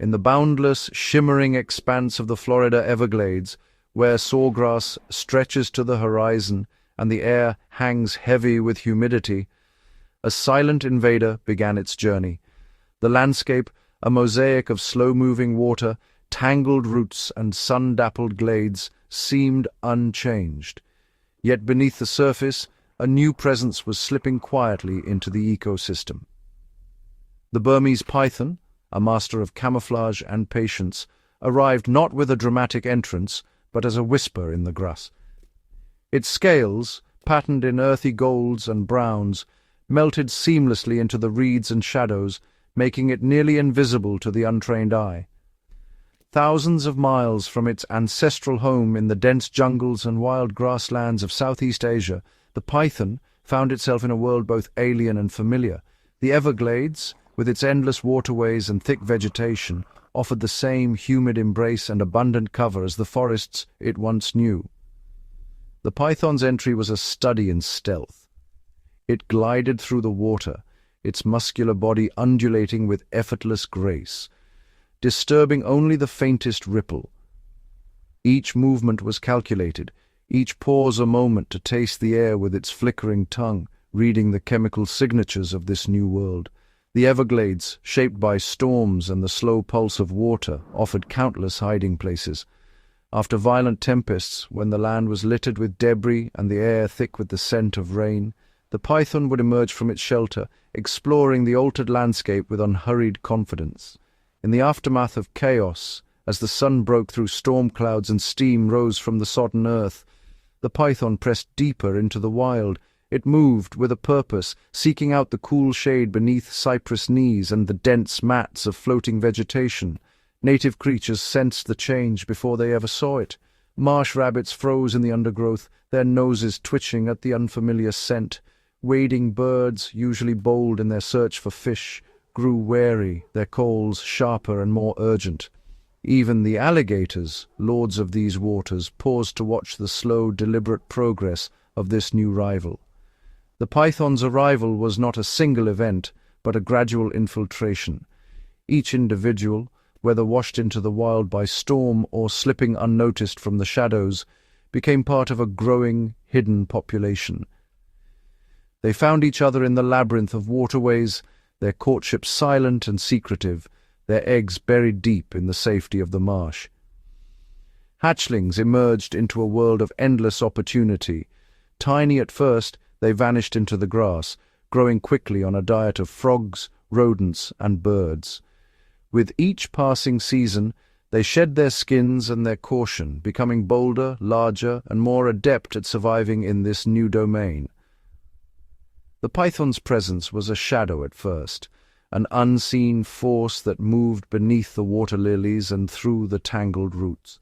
in the boundless, shimmering expanse of the Florida Everglades, where sawgrass stretches to the horizon and the air hangs heavy with humidity, a silent invader began its journey. The landscape, a mosaic of slow-moving water, tangled roots and sun-dappled glades, seemed unchanged. Yet beneath the surface, a new presence was slipping quietly into the ecosystem. The Burmese python, a master of camouflage and patience, arrived not with a dramatic entrance, but as a whisper in the grass. Its scales, patterned in earthy golds and browns, melted seamlessly into the reeds and shadows, making it nearly invisible to the untrained eye. Thousands of miles from its ancestral home in the dense jungles and wild grasslands of Southeast Asia, the python found itself in a world both alien and familiar. The Everglades, with its endless waterways and thick vegetation, offered the same humid embrace and abundant cover as the forests it once knew. The python's entry was a study in stealth. It glided through the water, its muscular body undulating with effortless grace, disturbing only the faintest ripple. Each movement was calculated, each pause a moment to taste the air with its flickering tongue, reading the chemical signatures of this new world. The Everglades, shaped by storms and the slow pulse of water, offered countless hiding places. After violent tempests, when the land was littered with debris and the air thick with the scent of rain, the python would emerge from its shelter, exploring the altered landscape with unhurried confidence. In the aftermath of chaos, as the sun broke through storm clouds and steam rose from the sodden earth, the python pressed deeper into the wild. It moved with a purpose, seeking out the cool shade beneath cypress knees and the dense mats of floating vegetation. Native creatures sensed the change before they ever saw it. Marsh rabbits froze in the undergrowth, their noses twitching at the unfamiliar scent. Wading birds, usually bold in their search for fish, grew wary, their calls sharper and more urgent. Even the alligators, lords of these waters, paused to watch the slow, deliberate progress of this new rival. The python's arrival was not a single event, but a gradual infiltration. Each individual, whether washed into the wild by storm or slipping unnoticed from the shadows, became part of a growing, hidden population. They found each other in the labyrinth of waterways, their courtship silent and secretive, their eggs buried deep in the safety of the marsh. Hatchlings emerged into a world of endless opportunity. Tiny at first, they vanished into the grass, growing quickly on a diet of frogs, rodents, and birds. With each passing season, they shed their skins and their caution, becoming bolder, larger, and more adept at surviving in this new domain. The python's presence was a shadow at first, an unseen force that moved beneath the water lilies and through the tangled roots.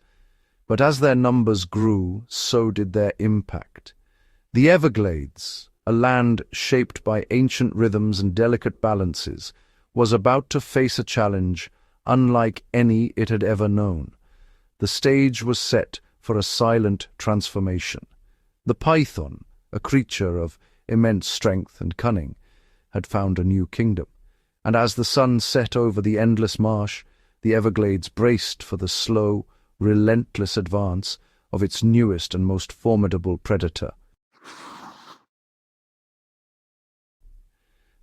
But as their numbers grew, so did their impact. The Everglades, a land shaped by ancient rhythms and delicate balances, was about to face a challenge unlike any it had ever known. The stage was set for a silent transformation. The python, a creature of immense strength and cunning, had found a new kingdom, and as the sun set over the endless marsh, the Everglades braced for the slow, relentless advance of its newest and most formidable predator.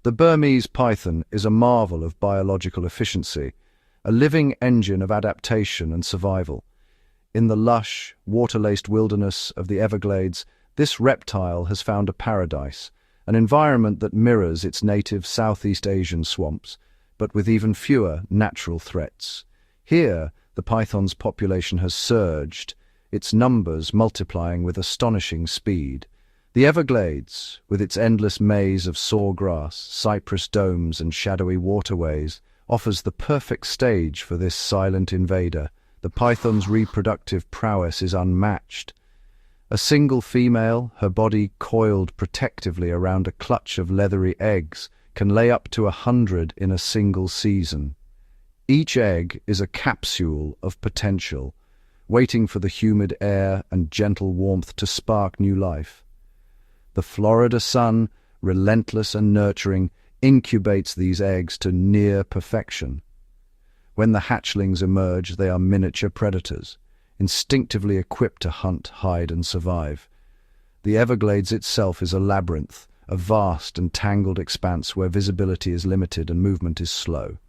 The Burmese python is a marvel of biological efficiency, a living engine of adaptation and survival. In the lush, water-laced wilderness of the Everglades, this reptile has found a paradise, an environment that mirrors its native Southeast Asian swamps, but with even fewer natural threats. Here, the python's population has surged, its numbers multiplying with astonishing speed. The Everglades, with its endless maze of sawgrass, cypress domes, and shadowy waterways, offers the perfect stage for this silent invader. The python's reproductive prowess is unmatched. A single female, her body coiled protectively around a clutch of leathery eggs, can lay up to 100 in a single season. Each egg is a capsule of potential, waiting for the humid air and gentle warmth to spark new life. The Florida sun, relentless and nurturing, incubates these eggs to near perfection. When the hatchlings emerge, they are miniature predators, instinctively equipped to hunt, hide, and survive. The Everglades itself is a labyrinth, a vast and tangled expanse where visibility is limited and movement is slow.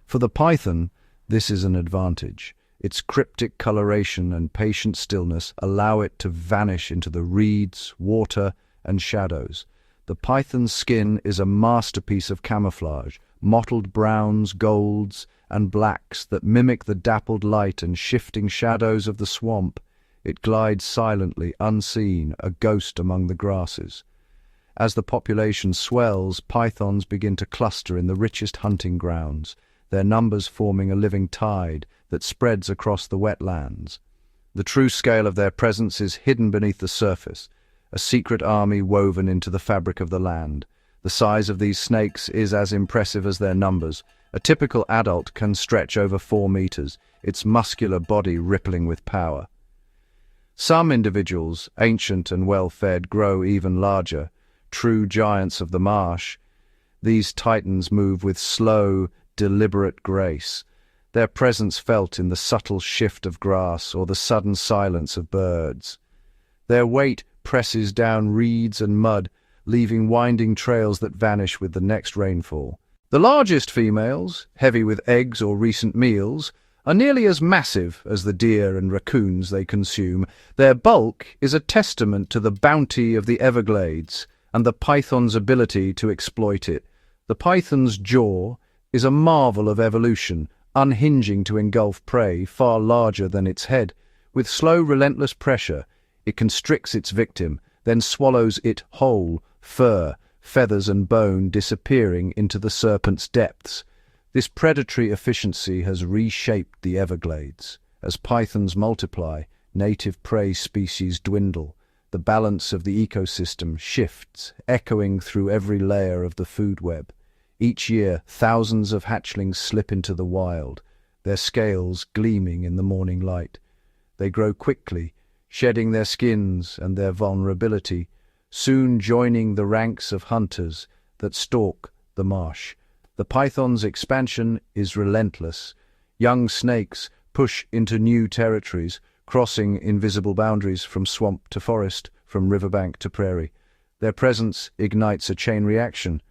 For the python, this is an advantage. Its cryptic coloration and patient stillness allow it to vanish into the reeds, water, and shadows. The python's skin is a masterpiece of camouflage, mottled browns, golds, and blacks that mimic the dappled light and shifting shadows of the swamp. It glides silently, unseen, a ghost among the grasses. As the population swells, pythons begin to cluster in the richest hunting grounds, their numbers forming a living tide that spreads across the wetlands. The true scale of their presence is hidden beneath the surface, a secret army woven into the fabric of the land. The size of these snakes is as impressive as their numbers. A typical adult can stretch over 4 meters, its muscular body rippling with power. Some individuals, ancient and well-fed, grow even larger, true giants of the marsh. These titans move with slow, deliberate grace, their presence felt in the subtle shift of grass or the sudden silence of birds. Their weight presses down reeds and mud, leaving winding trails that vanish with the next rainfall. The largest females, heavy with eggs or recent meals, are nearly as massive as the deer and raccoons they consume. Their bulk is a testament to the bounty of the Everglades and the python's ability to exploit it. The python's jaw is a marvel of evolution, unhinging to engulf prey far larger than its head. With slow, relentless pressure, it constricts its victim, then swallows it whole, fur, feathers and bone disappearing into the serpent's depths. This predatory efficiency has reshaped the Everglades. As pythons multiply, native prey species dwindle. The balance of the ecosystem shifts, echoing through every layer of the food web. Each year, thousands of hatchlings slip into the wild, their scales gleaming in the morning light. They grow quickly, shedding their skins and their vulnerability, soon joining the ranks of hunters that stalk the marsh. The python's expansion is relentless. Young snakes push into new territories, crossing invisible boundaries from swamp to forest, from riverbank to prairie. Their presence ignites a chain reaction.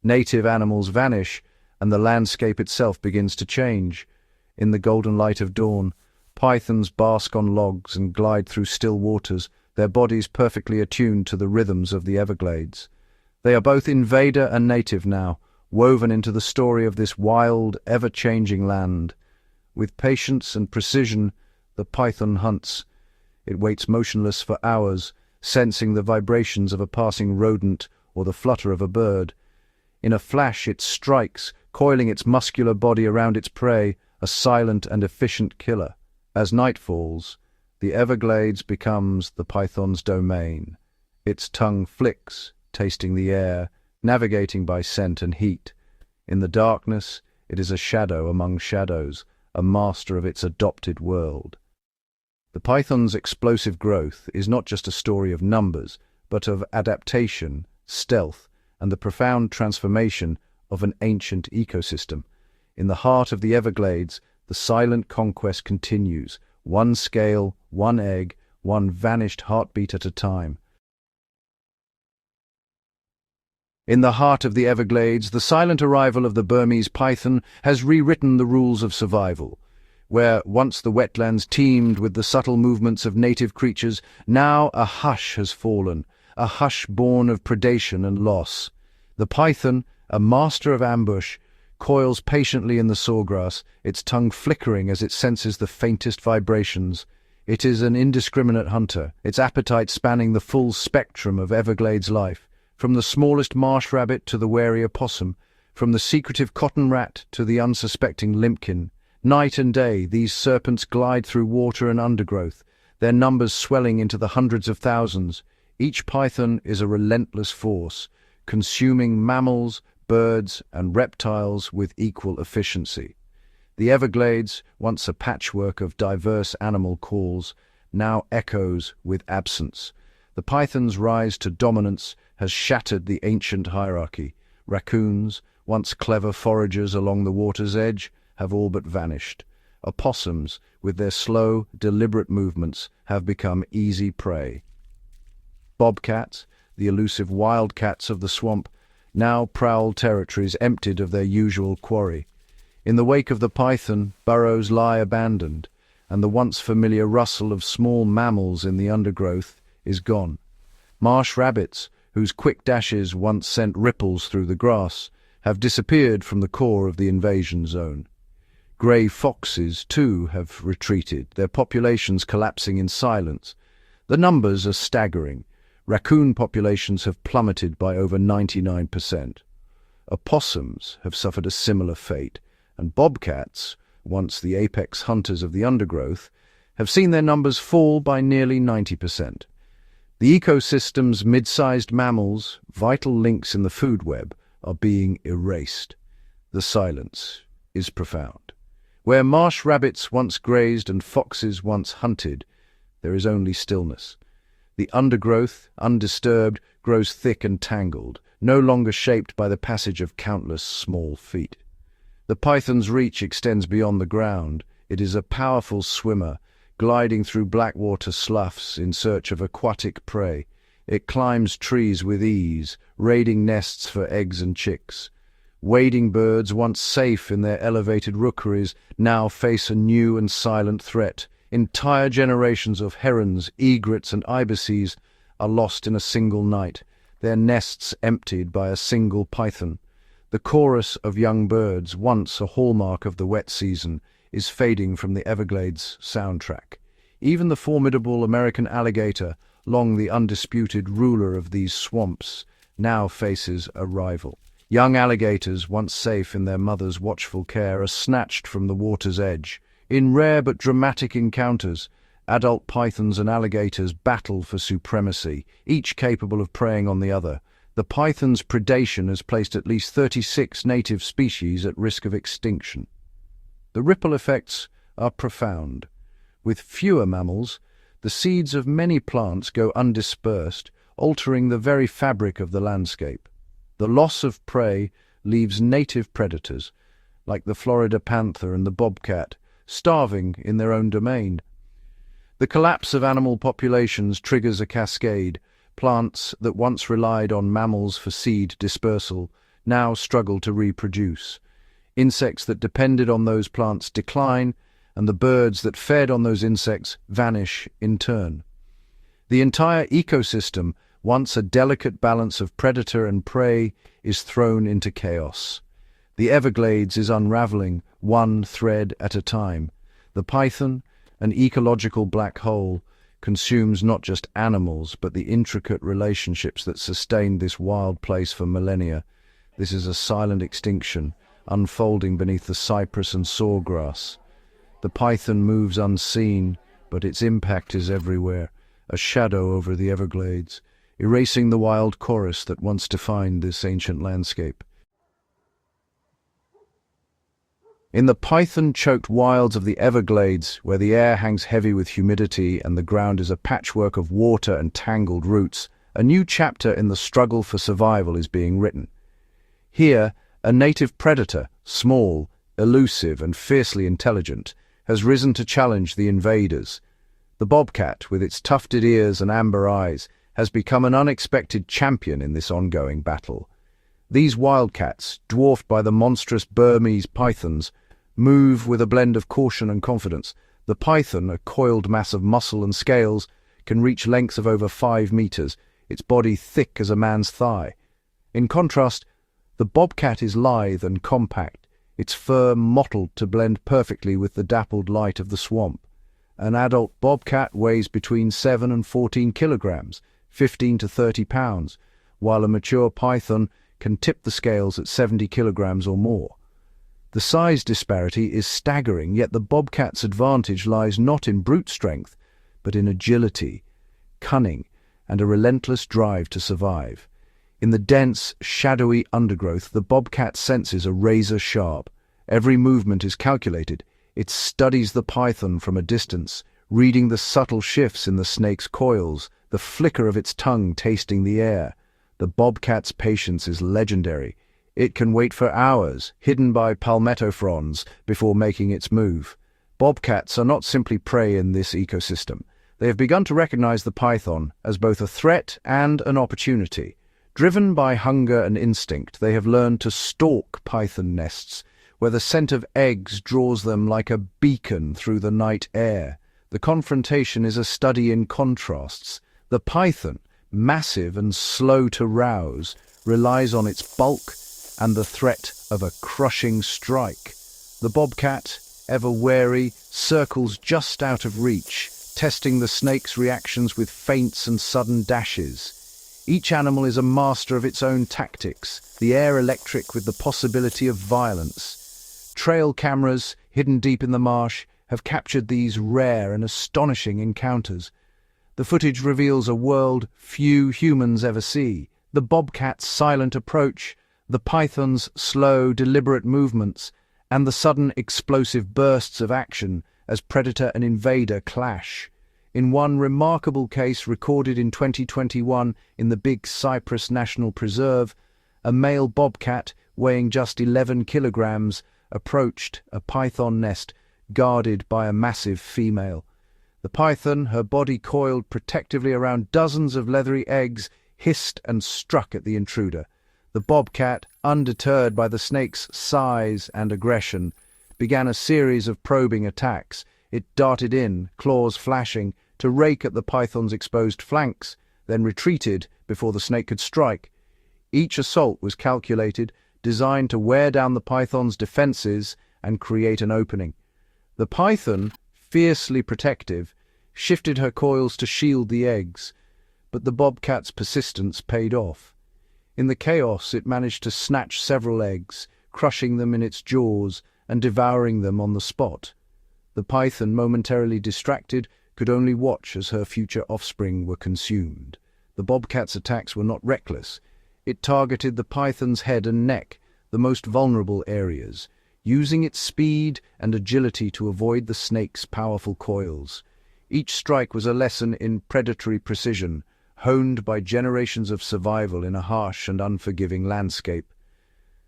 Native animals vanish, and the landscape itself begins to change. In the golden light of dawn, pythons bask on logs and glide through still waters, their bodies perfectly attuned to the rhythms of the Everglades. They are both invader and native now, woven into the story of this wild, ever-changing land. With patience and precision, the python hunts. It waits motionless for hours, sensing the vibrations of a passing rodent or the flutter of a bird. In a flash it strikes, coiling its muscular body around its prey, a silent and efficient killer. As night falls, the Everglades becomes the python's domain. Its tongue flicks, tasting the air, navigating by scent and heat. In the darkness, it is a shadow among shadows, a master of its adopted world. The python's explosive growth is not just a story of numbers, but of adaptation, stealth, and the profound transformation of an ancient ecosystem. In the heart of the Everglades, the silent conquest continues, one scale, one egg, one vanished heartbeat at a time. In the heart of the Everglades, the silent arrival of the Burmese python has rewritten the rules of survival. Where once the wetlands teemed with the subtle movements of native creatures, now a hush has fallen, a hush born of predation and loss. The python, a master of ambush, coils patiently in the sawgrass, its tongue flickering as it senses the faintest vibrations. It is an indiscriminate hunter, its appetite spanning the full spectrum of Everglades life, from the smallest marsh rabbit to the wary opossum, from the secretive cotton rat to the unsuspecting limpkin. Night and day, these serpents glide through water and undergrowth, their numbers swelling into the hundreds of thousands. Each python is a relentless force, consuming mammals, birds, and reptiles with equal efficiency. The Everglades, once a patchwork of diverse animal calls, now echoes with absence. The python's rise to dominance has shattered the ancient hierarchy. Raccoons, once clever foragers along the water's edge, have all but vanished. Opossums, with their slow, deliberate movements, have become easy prey. Bobcats, the elusive wildcats of the swamp, now prowl territories emptied of their usual quarry. In the wake of the python, burrows lie abandoned, and the once familiar rustle of small mammals in the undergrowth is gone. Marsh rabbits, whose quick dashes once sent ripples through the grass, have disappeared from the core of the invasion zone. Grey foxes, too, have retreated, their populations collapsing in silence. The numbers are staggering. Raccoon populations have plummeted by over 99%. Opossums have suffered a similar fate, and bobcats, once the apex hunters of the undergrowth, have seen their numbers fall by nearly 90%. The ecosystem's mid-sized mammals, vital links in the food web, are being erased. The silence is profound. Where marsh rabbits once grazed and foxes once hunted, there is only stillness. The undergrowth, undisturbed, grows thick and tangled, no longer shaped by the passage of countless small feet. The python's reach extends beyond the ground. It is a powerful swimmer, gliding through blackwater sloughs in search of aquatic prey. It climbs trees with ease, raiding nests for eggs and chicks. Wading birds, once safe in their elevated rookeries, now face a new and silent threat. Entire generations of herons, egrets, and ibises are lost in a single night, their nests emptied by a single python. The chorus of young birds, once a hallmark of the wet season, is fading from the Everglades soundtrack. Even the formidable American alligator, long the undisputed ruler of these swamps, now faces a rival. Young alligators, once safe in their mother's watchful care, are snatched from the water's edge. In rare but dramatic encounters, adult pythons and alligators battle for supremacy, each capable of preying on the other. The python's predation has placed at least 36 native species at risk of extinction. The ripple effects are profound. With fewer mammals, the seeds of many plants go undispersed, altering the very fabric of the landscape. The loss of prey leaves native predators, like the Florida panther and the bobcat, starving in their own domain. The collapse of animal populations triggers a cascade. Plants that once relied on mammals for seed dispersal now struggle to reproduce. Insects that depended on those plants decline, and the birds that fed on those insects vanish in turn. The entire ecosystem, once a delicate balance of predator and prey, is thrown into chaos. The Everglades is unraveling, one thread at a time. The python, an ecological black hole, consumes not just animals but the intricate relationships that sustained this wild place for millennia. This is a silent extinction, unfolding beneath the cypress and sawgrass. The python moves unseen, but its impact is everywhere, a shadow over the Everglades, erasing the wild chorus that once defined this ancient landscape. In the python-choked wilds of the Everglades, where the air hangs heavy with humidity and the ground is a patchwork of water and tangled roots, a new chapter in the struggle for survival is being written. Here, a native predator, small, elusive, and fiercely intelligent, has risen to challenge the invaders. The bobcat, with its tufted ears and amber eyes, has become an unexpected champion in this ongoing battle. These wildcats, dwarfed by the monstrous Burmese pythons, move with a blend of caution and confidence. The python, a coiled mass of muscle and scales, can reach lengths of over 5 meters, its body thick as a man's thigh. In contrast, the bobcat is lithe and compact, its fur mottled to blend perfectly with the dappled light of the swamp. An adult bobcat weighs between 7 and 14 kilograms, 15 to 30 pounds, while a mature python can tip the scales at 70 kilograms or more. The size disparity is staggering, yet the bobcat's advantage lies not in brute strength, but in agility, cunning, and a relentless drive to survive. In the dense, shadowy undergrowth, the bobcat's senses are razor-sharp. Every movement is calculated. It studies the python from a distance, reading the subtle shifts in the snake's coils, the flicker of its tongue tasting the air. The bobcat's patience is legendary. It can wait for hours, hidden by palmetto fronds, before making its move. Bobcats are not simply prey in this ecosystem. They have begun to recognize the python as both a threat and an opportunity. Driven by hunger and instinct, they have learned to stalk python nests, where the scent of eggs draws them like a beacon through the night air. The confrontation is a study in contrasts. The python, massive and slow to rouse, relies on its bulk and the threat of a crushing strike. The bobcat, ever wary, circles just out of reach, testing the snake's reactions with feints and sudden dashes. Each animal is a master of its own tactics, the air electric with the possibility of violence. Trail cameras, hidden deep in the marsh, have captured these rare and astonishing encounters. The footage reveals a world few humans ever see. The bobcat's silent approach, the python's slow, deliberate movements, and the sudden explosive bursts of action as predator and invader clash. In one remarkable case recorded in 2021 in the Big Cypress National Preserve, a male bobcat weighing just 11 kilograms approached a python nest guarded by a massive female. The python, her body coiled protectively around dozens of leathery eggs, hissed and struck at the intruder. The bobcat, undeterred by the snake's size and aggression, began a series of probing attacks. It darted in, claws flashing, to rake at the python's exposed flanks, then retreated before the snake could strike. Each assault was calculated, designed to wear down the python's defenses and create an opening. The python, fiercely protective, shifted her coils to shield the eggs, but the bobcat's persistence paid off. In the chaos, it managed to snatch several eggs, crushing them in its jaws and devouring them on the spot. The python, momentarily distracted, could only watch as her future offspring were consumed. The bobcat's attacks were not reckless. It targeted the python's head and neck, the most vulnerable areas, using its speed and agility to avoid the snake's powerful coils. Each strike was a lesson in predatory precision, honed by generations of survival in a harsh and unforgiving landscape.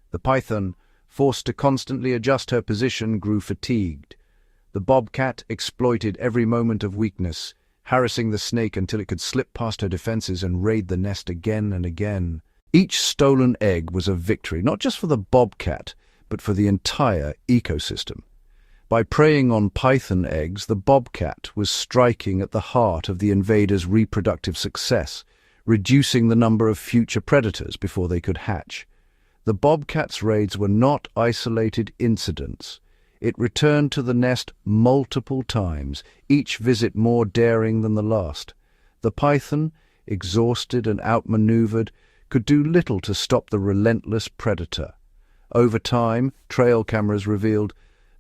The python, forced to constantly adjust her position, grew fatigued. The bobcat exploited every moment of weakness, harassing the snake until it could slip past her defenses and raid the nest again and again. Each stolen egg was a victory, not just for the bobcat, but for the entire ecosystem. By preying on python eggs, the bobcat was striking at the heart of the invader's reproductive success, reducing the number of future predators before they could hatch. The bobcat's raids were not isolated incidents. It returned to the nest multiple times, each visit more daring than the last. The python, exhausted and outmaneuvered, could do little to stop the relentless predator. Over time, trail cameras revealed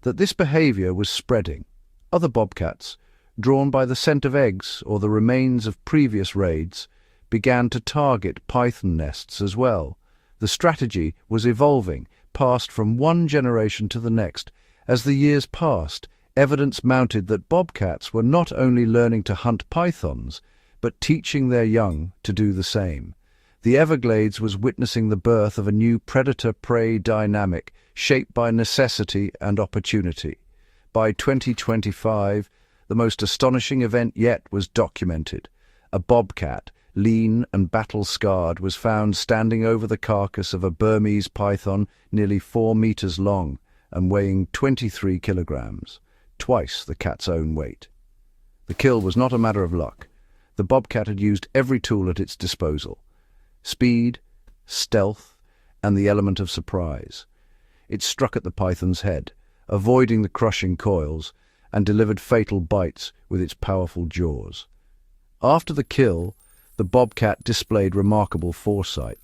that this behavior was spreading. Other bobcats, drawn by the scent of eggs or the remains of previous raids, began to target python nests as well. The strategy was evolving, passed from one generation to the next. As the years passed, evidence mounted that bobcats were not only learning to hunt pythons, but teaching their young to do the same. The Everglades was witnessing the birth of a new predator-prey dynamic, shaped by necessity and opportunity. By 2025, the most astonishing event yet was documented. A bobcat, lean and battle-scarred, was found standing over the carcass of a Burmese python nearly 4 meters long and weighing 23 kilograms, twice the cat's own weight. The kill was not a matter of luck. The bobcat had used every tool at its disposal: speed, stealth, and the element of surprise. It struck at the python's head, avoiding the crushing coils, and delivered fatal bites with its powerful jaws. After the kill, the bobcat displayed remarkable foresight.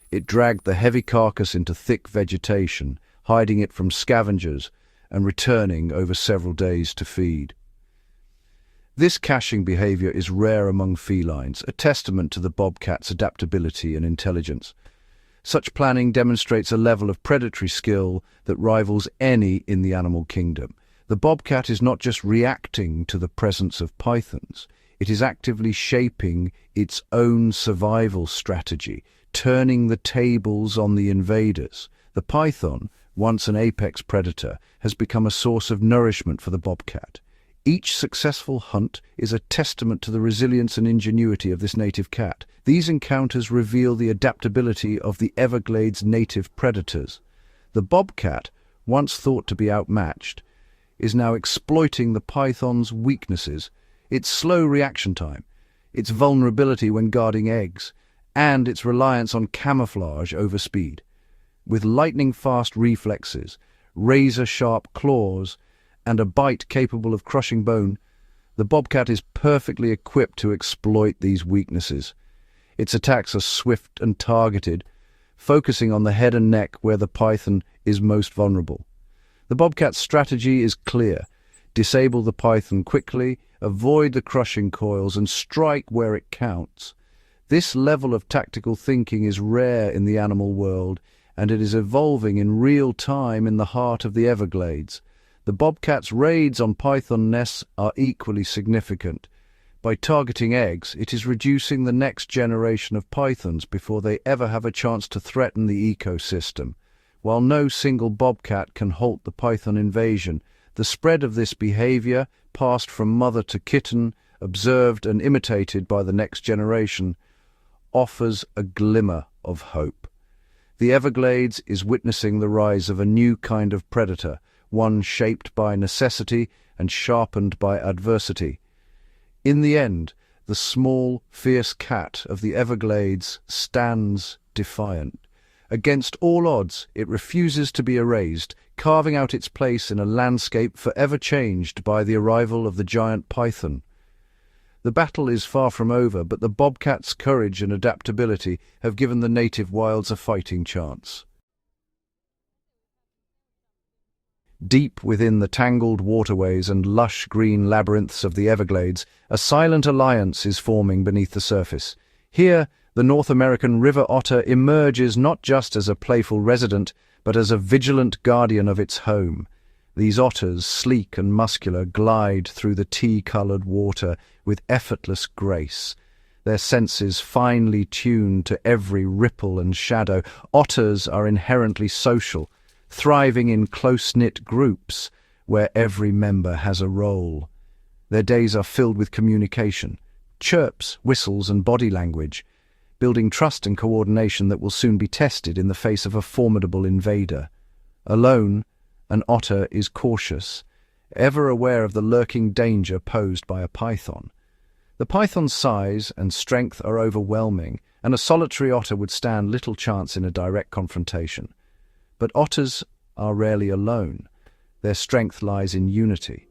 It dragged the heavy carcass into thick vegetation, hiding it from scavengers and returning over several days to feed. This caching behavior is rare among felines, a testament to the bobcat's adaptability and intelligence. Such planning demonstrates a level of predatory skill that rivals any in the animal kingdom. The bobcat is not just reacting to the presence of pythons, it is actively shaping its own survival strategy, turning the tables on the invaders. The python, once an apex predator, has become a source of nourishment for the bobcat. Each successful hunt is a testament to the resilience and ingenuity of this native cat. These encounters reveal the adaptability of the Everglades' native predators. The bobcat, once thought to be outmatched, is now exploiting the python's weaknesses, its slow reaction time, its vulnerability when guarding eggs, and its reliance on camouflage over speed. With lightning-fast reflexes, razor-sharp claws, and a bite capable of crushing bone, the bobcat is perfectly equipped to exploit these weaknesses. Its attacks are swift and targeted, focusing on the head and neck where the python is most vulnerable. The bobcat's strategy is clear: disable the python quickly, avoid the crushing coils, and strike where it counts. This level of tactical thinking is rare in the animal world, and it is evolving in real time in the heart of the Everglades. The bobcat's raids on python nests are equally significant. By targeting eggs, it is reducing the next generation of pythons before they ever have a chance to threaten the ecosystem. While no single bobcat can halt the python invasion, the spread of this behavior, passed from mother to kitten, observed and imitated by the next generation, offers a glimmer of hope. The Everglades is witnessing the rise of a new kind of predator, one shaped by necessity and sharpened by adversity. In the end, the small, fierce cat of the Everglades stands defiant. Against all odds, it refuses to be erased, carving out its place in a landscape forever changed by the arrival of the giant python. The battle is far from over, but the bobcat's courage and adaptability have given the native wilds a fighting chance. Deep within the tangled waterways and lush green labyrinths of the Everglades, a silent alliance is forming beneath the surface. Here, the North American river otter emerges not just as a playful resident, but as a vigilant guardian of its home. These otters, sleek and muscular, glide through the tea-colored water with effortless grace, their senses finely tuned to every ripple and shadow. Otters are inherently social, thriving in close-knit groups where every member has a role. Their days are filled with communication, chirps, whistles, and body language, building trust and coordination that will soon be tested in the face of a formidable invader. Alone, an otter is cautious, ever aware of the lurking danger posed by a python. The python's size and strength are overwhelming, and a solitary otter would stand little chance in a direct confrontation. But otters are rarely alone. Their strength lies in unity.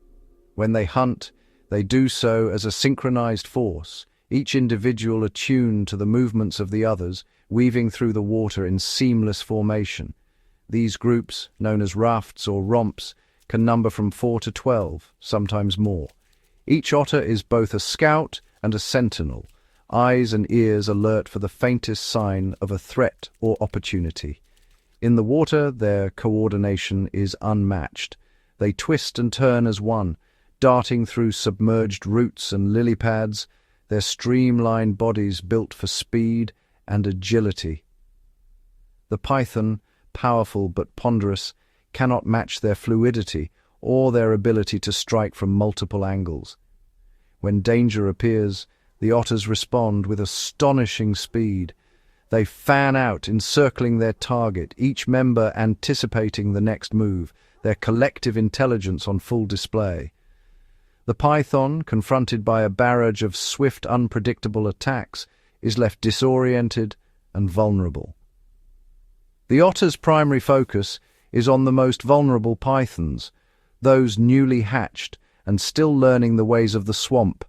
When they hunt, they do so as a synchronized force, each individual attuned to the movements of the others, weaving through the water in seamless formation. These groups, known as rafts or romps, can number from 4 to 12, sometimes more. Each otter is both a scout and a sentinel, eyes and ears alert for the faintest sign of a threat or opportunity. In the water, their coordination is unmatched. They twist and turn as one, darting through submerged roots and lily pads, their streamlined bodies built for speed and agility. The python, powerful but ponderous, cannot match their fluidity or their ability to strike from multiple angles. When danger appears, the otters respond with astonishing speed. They fan out, encircling their target, each member anticipating the next move, their collective intelligence on full display. The python, confronted by a barrage of swift, unpredictable attacks, is left disoriented and vulnerable. The otter's primary focus is on the most vulnerable pythons, those newly hatched and still learning the ways of the swamp.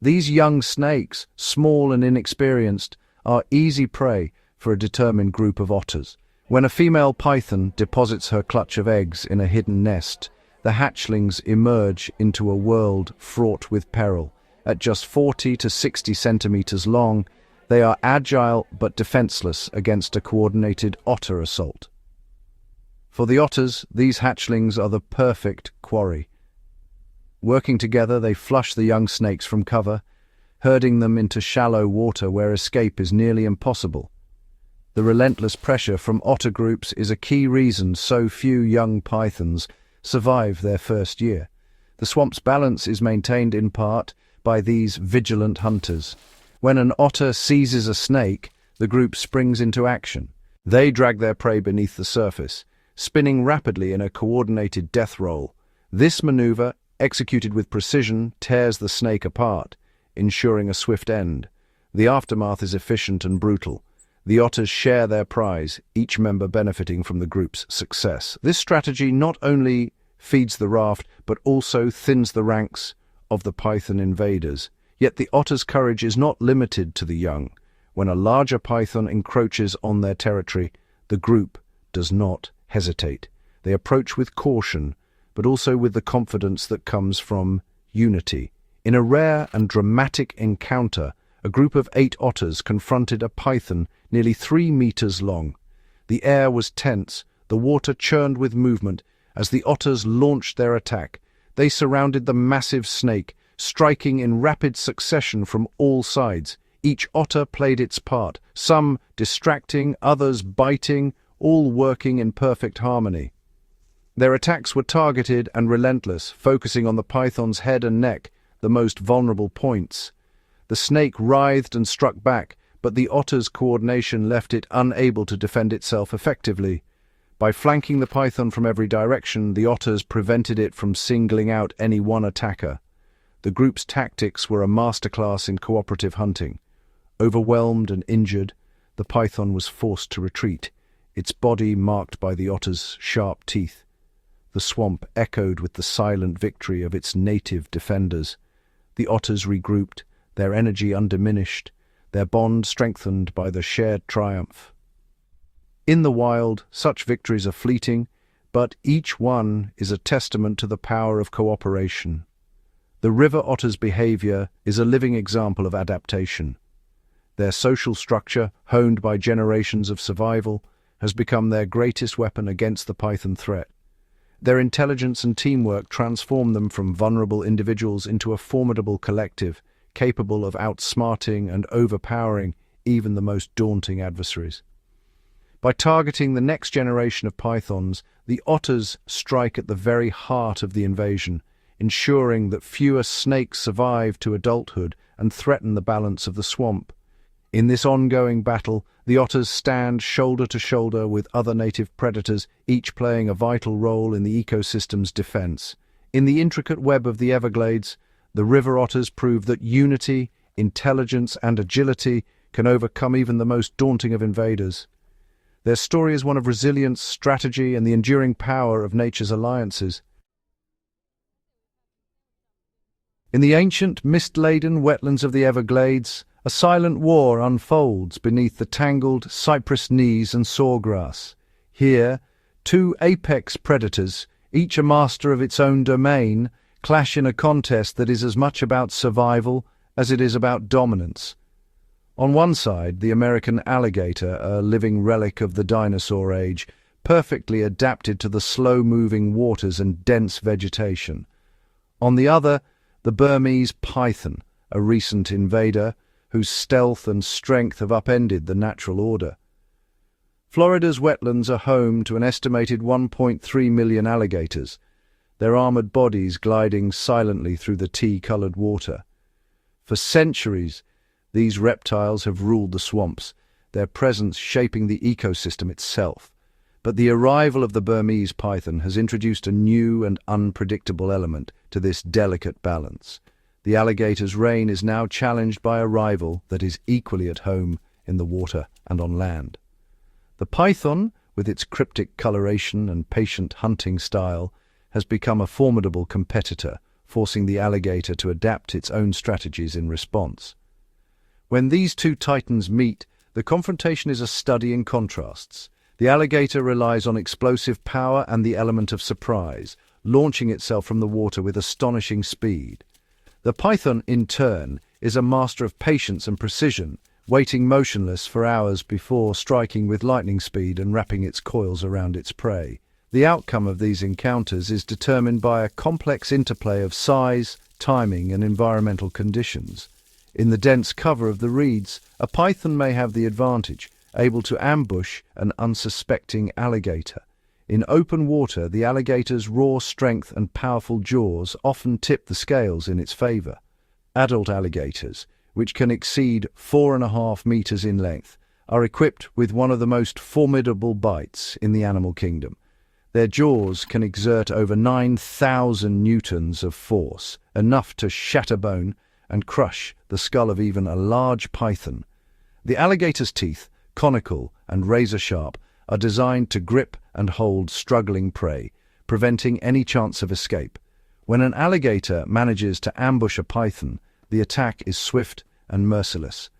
These young snakes, small and inexperienced, are easy prey for a determined group of otters. When a female python deposits her clutch of eggs in a hidden nest, the hatchlings emerge into a world fraught with peril. At just 40 to 60 centimeters long, they are agile but defenseless against a coordinated otter assault. For the otters, these hatchlings are the perfect quarry. Working together, they flush the young snakes from cover, herding them into shallow water where escape is nearly impossible. The relentless pressure from otter groups is a key reason so few young pythons survive their first year. The swamp's balance is maintained in part by these vigilant hunters. When an otter seizes a snake, the group springs into action. They drag their prey beneath the surface, spinning rapidly in a coordinated death roll. This maneuver, executed with precision, tears the snake apart, ensuring a swift end. The aftermath is efficient and brutal. The otters share their prize, each member benefiting from the group's success. This strategy not only feeds the raft, but also thins the ranks of the python invaders. Yet the otter's courage is not limited to the young. When a larger python encroaches on their territory, the group does not hesitate. They approach with caution, but also with the confidence that comes from unity. In a rare and dramatic encounter, a group of 8 otters confronted a python nearly 3 meters long. The air was tense, the water churned with movement. As the otters launched their attack, they surrounded the massive snake, striking in rapid succession from all sides. Each otter played its part, some distracting, others biting, all working in perfect harmony. Their attacks were targeted and relentless, focusing on the python's head and neck, the most vulnerable points. The snake writhed and struck back, but the otter's coordination left it unable to defend itself effectively. By flanking the python from every direction, the otters prevented it from singling out any one attacker. The group's tactics were a masterclass in cooperative hunting. Overwhelmed and injured, the python was forced to retreat, its body marked by the otter's sharp teeth. The swamp echoed with the silent victory of its native defenders. The otters regrouped, their energy undiminished, their bond strengthened by the shared triumph. In the wild, such victories are fleeting, but each one is a testament to the power of cooperation. The river otter's behavior is a living example of adaptation. Their social structure, honed by generations of survival, has become their greatest weapon against the python threat. Their intelligence and teamwork transform them from vulnerable individuals into a formidable collective, capable of outsmarting and overpowering even the most daunting adversaries. By targeting the next generation of pythons, the otters strike at the very heart of the invasion, ensuring that fewer snakes survive to adulthood and threaten the balance of the swamp. In this ongoing battle, the otters stand shoulder to shoulder with other native predators, each playing a vital role in the ecosystem's defense. In the intricate web of the Everglades, the river otters prove that unity, intelligence, and agility can overcome even the most daunting of invaders. Their story is one of resilience, strategy, and the enduring power of nature's alliances. In the ancient, mist-laden wetlands of the Everglades, a silent war unfolds beneath the tangled cypress knees and sawgrass. Here, 2 apex predators, each a master of its own domain, clash in a contest that is as much about survival as it is about dominance. On one side, the American alligator, a living relic of the dinosaur age, perfectly adapted to the slow-moving waters and dense vegetation. On the other, the Burmese python, a recent invader, whose stealth and strength have upended the natural order. Florida's wetlands are home to an estimated 1.3 million alligators, their armored bodies gliding silently through the tea-colored water. For centuries, these reptiles have ruled the swamps, their presence shaping the ecosystem itself. But the arrival of the Burmese python has introduced a new and unpredictable element to this delicate balance. The alligator's reign is now challenged by a rival that is equally at home in the water and on land. The python, with its cryptic coloration and patient hunting style, has become a formidable competitor, forcing the alligator to adapt its own strategies in response. When these 2 titans meet, the confrontation is a study in contrasts. The alligator relies on explosive power and the element of surprise, launching itself from the water with astonishing speed. The python, in turn, is a master of patience and precision, waiting motionless for hours before striking with lightning speed and wrapping its coils around its prey. The outcome of these encounters is determined by a complex interplay of size, timing, and environmental conditions. In the dense cover of the reeds, a python may have the advantage, able to ambush an unsuspecting alligator. In open water, the alligator's raw strength and powerful jaws often tip the scales in its favor. Adult alligators, which can exceed 4.5 meters in length, are equipped with one of the most formidable bites in the animal kingdom. Their jaws can exert over 9,000 newtons of force, enough to shatter bone and crush the skull of even a large python. The alligator's teeth, conical and razor-sharp, are designed to grip and hold struggling prey, preventing any chance of escape. When an alligator manages to ambush a python, the attack is swift and merciless.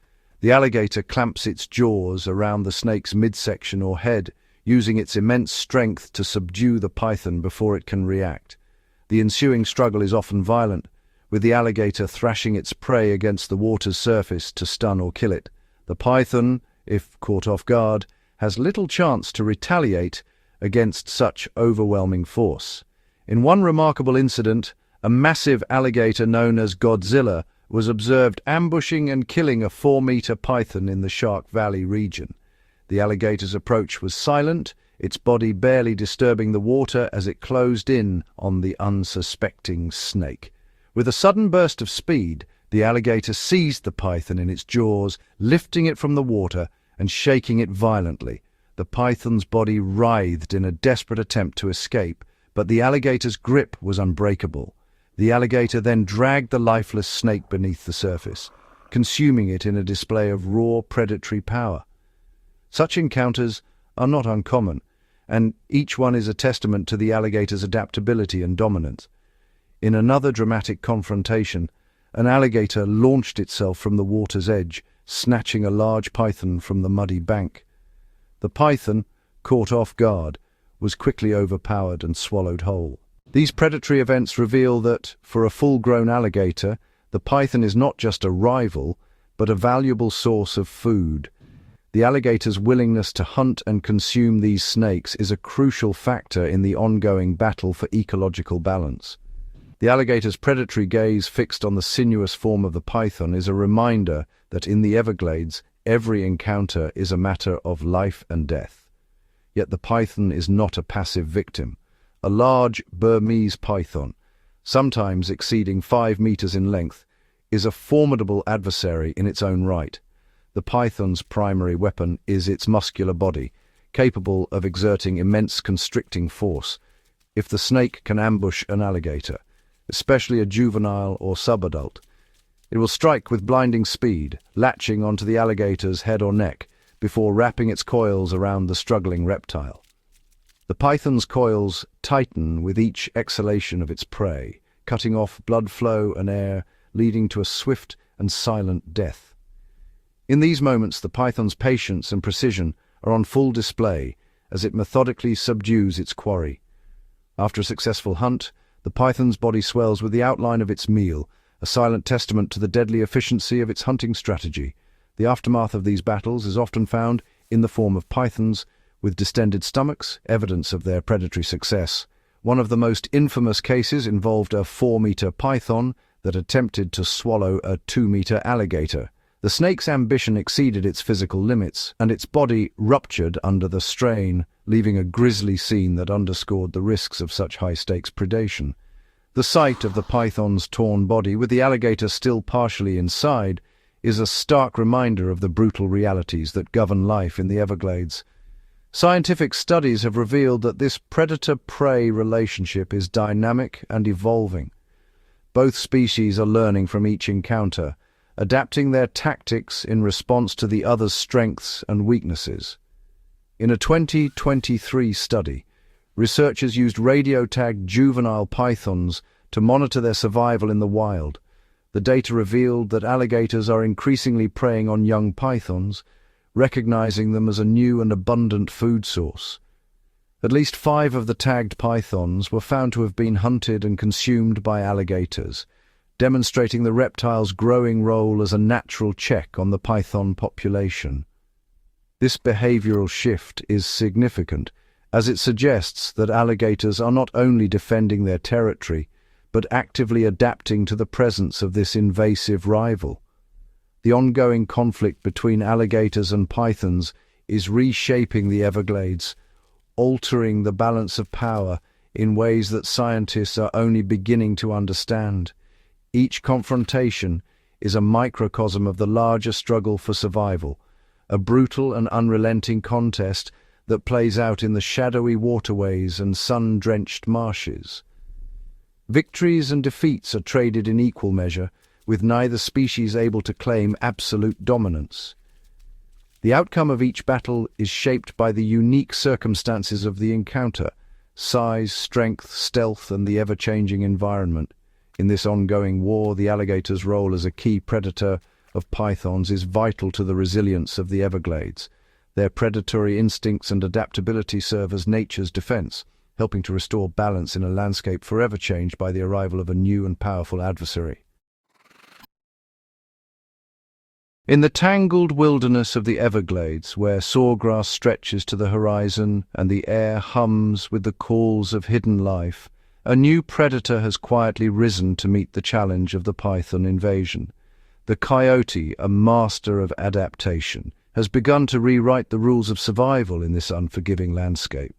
The alligator clamps its jaws around the snake's midsection or head, using its immense strength to subdue the python before it can react. The ensuing struggle is often violent, with the alligator thrashing its prey against the water's surface to stun or kill it. The python, if caught off guard, has little chance to retaliate against such overwhelming force. In one remarkable incident, a massive alligator known as Godzilla was observed ambushing and killing a 4-meter python in the Shark Valley region. The alligator's approach was silent, its body barely disturbing the water as it closed in on the unsuspecting snake. With a sudden burst of speed, the alligator seized the python in its jaws, lifting it from the water and shaking it violently. The python's body writhed in a desperate attempt to escape, but the alligator's grip was unbreakable. The alligator then dragged the lifeless snake beneath the surface, consuming it in a display of raw predatory power. Such encounters are not uncommon, and each one is a testament to the alligator's adaptability and dominance. In another dramatic confrontation, an alligator launched itself from the water's edge, snatching a large python from the muddy bank. The python, caught off guard, was quickly overpowered and swallowed whole. These predatory events reveal that, for a full-grown alligator, the python is not just a rival, but a valuable source of food. The alligator's willingness to hunt and consume these snakes is a crucial factor in the ongoing battle for ecological balance. The alligator's predatory gaze fixed on the sinuous form of the python is a reminder that in the Everglades, every encounter is a matter of life and death. Yet the python is not a passive victim. A large Burmese python, sometimes exceeding 5 meters in length, is a formidable adversary in its own right. The python's primary weapon is its muscular body, capable of exerting immense constricting force. If the snake can ambush an alligator, especially a juvenile or subadult, it will strike with blinding speed, latching onto the alligator's head or neck before wrapping its coils around the struggling reptile. The python's coils tighten with each exhalation of its prey, cutting off blood flow and air, leading to a swift and silent death. In these moments, the python's patience and precision are on full display as it methodically subdues its quarry. After a successful hunt, the python's body swells with the outline of its meal, a silent testament to the deadly efficiency of its hunting strategy. The aftermath of these battles is often found in the form of pythons with distended stomachs, evidence of their predatory success. One of the most infamous cases involved a 4-meter python that attempted to swallow a 2-meter alligator. The snake's ambition exceeded its physical limits, and its body ruptured under the strain, leaving a grisly scene that underscored the risks of such high-stakes predation. The sight of the python's torn body, with the alligator still partially inside, is a stark reminder of the brutal realities that govern life in the Everglades. Scientific studies have revealed that this predator-prey relationship is dynamic and evolving. Both species are learning from each encounter, adapting their tactics in response to the other's strengths and weaknesses. In a 2023 study, researchers used radio-tagged juvenile pythons to monitor their survival in the wild. The data revealed that alligators are increasingly preying on young pythons, recognizing them as a new and abundant food source. At least 5 of the tagged pythons were found to have been hunted and consumed by alligators, demonstrating the reptile's growing role as a natural check on the python population. This behavioral shift is significant, as it suggests that alligators are not only defending their territory, but actively adapting to the presence of this invasive rival. The ongoing conflict between alligators and pythons is reshaping the Everglades, altering the balance of power in ways that scientists are only beginning to understand. Each confrontation is a microcosm of the larger struggle for survival, a brutal and unrelenting contest that plays out in the shadowy waterways and sun-drenched marshes. Victories and defeats are traded in equal measure, with neither species able to claim absolute dominance. The outcome of each battle is shaped by the unique circumstances of the encounter: size, strength, stealth, and the ever-changing environment. In this ongoing war, the alligator's role as a key predator of pythons is vital to the resilience of the Everglades. Their predatory instincts and adaptability serve as nature's defense, helping to restore balance in a landscape forever changed by the arrival of a new and powerful adversary. In the tangled wilderness of the Everglades, where sawgrass stretches to the horizon and the air hums with the calls of hidden life, a new predator has quietly risen to meet the challenge of the python invasion. The coyote, a master of adaptation, has begun to rewrite the rules of survival in this unforgiving landscape.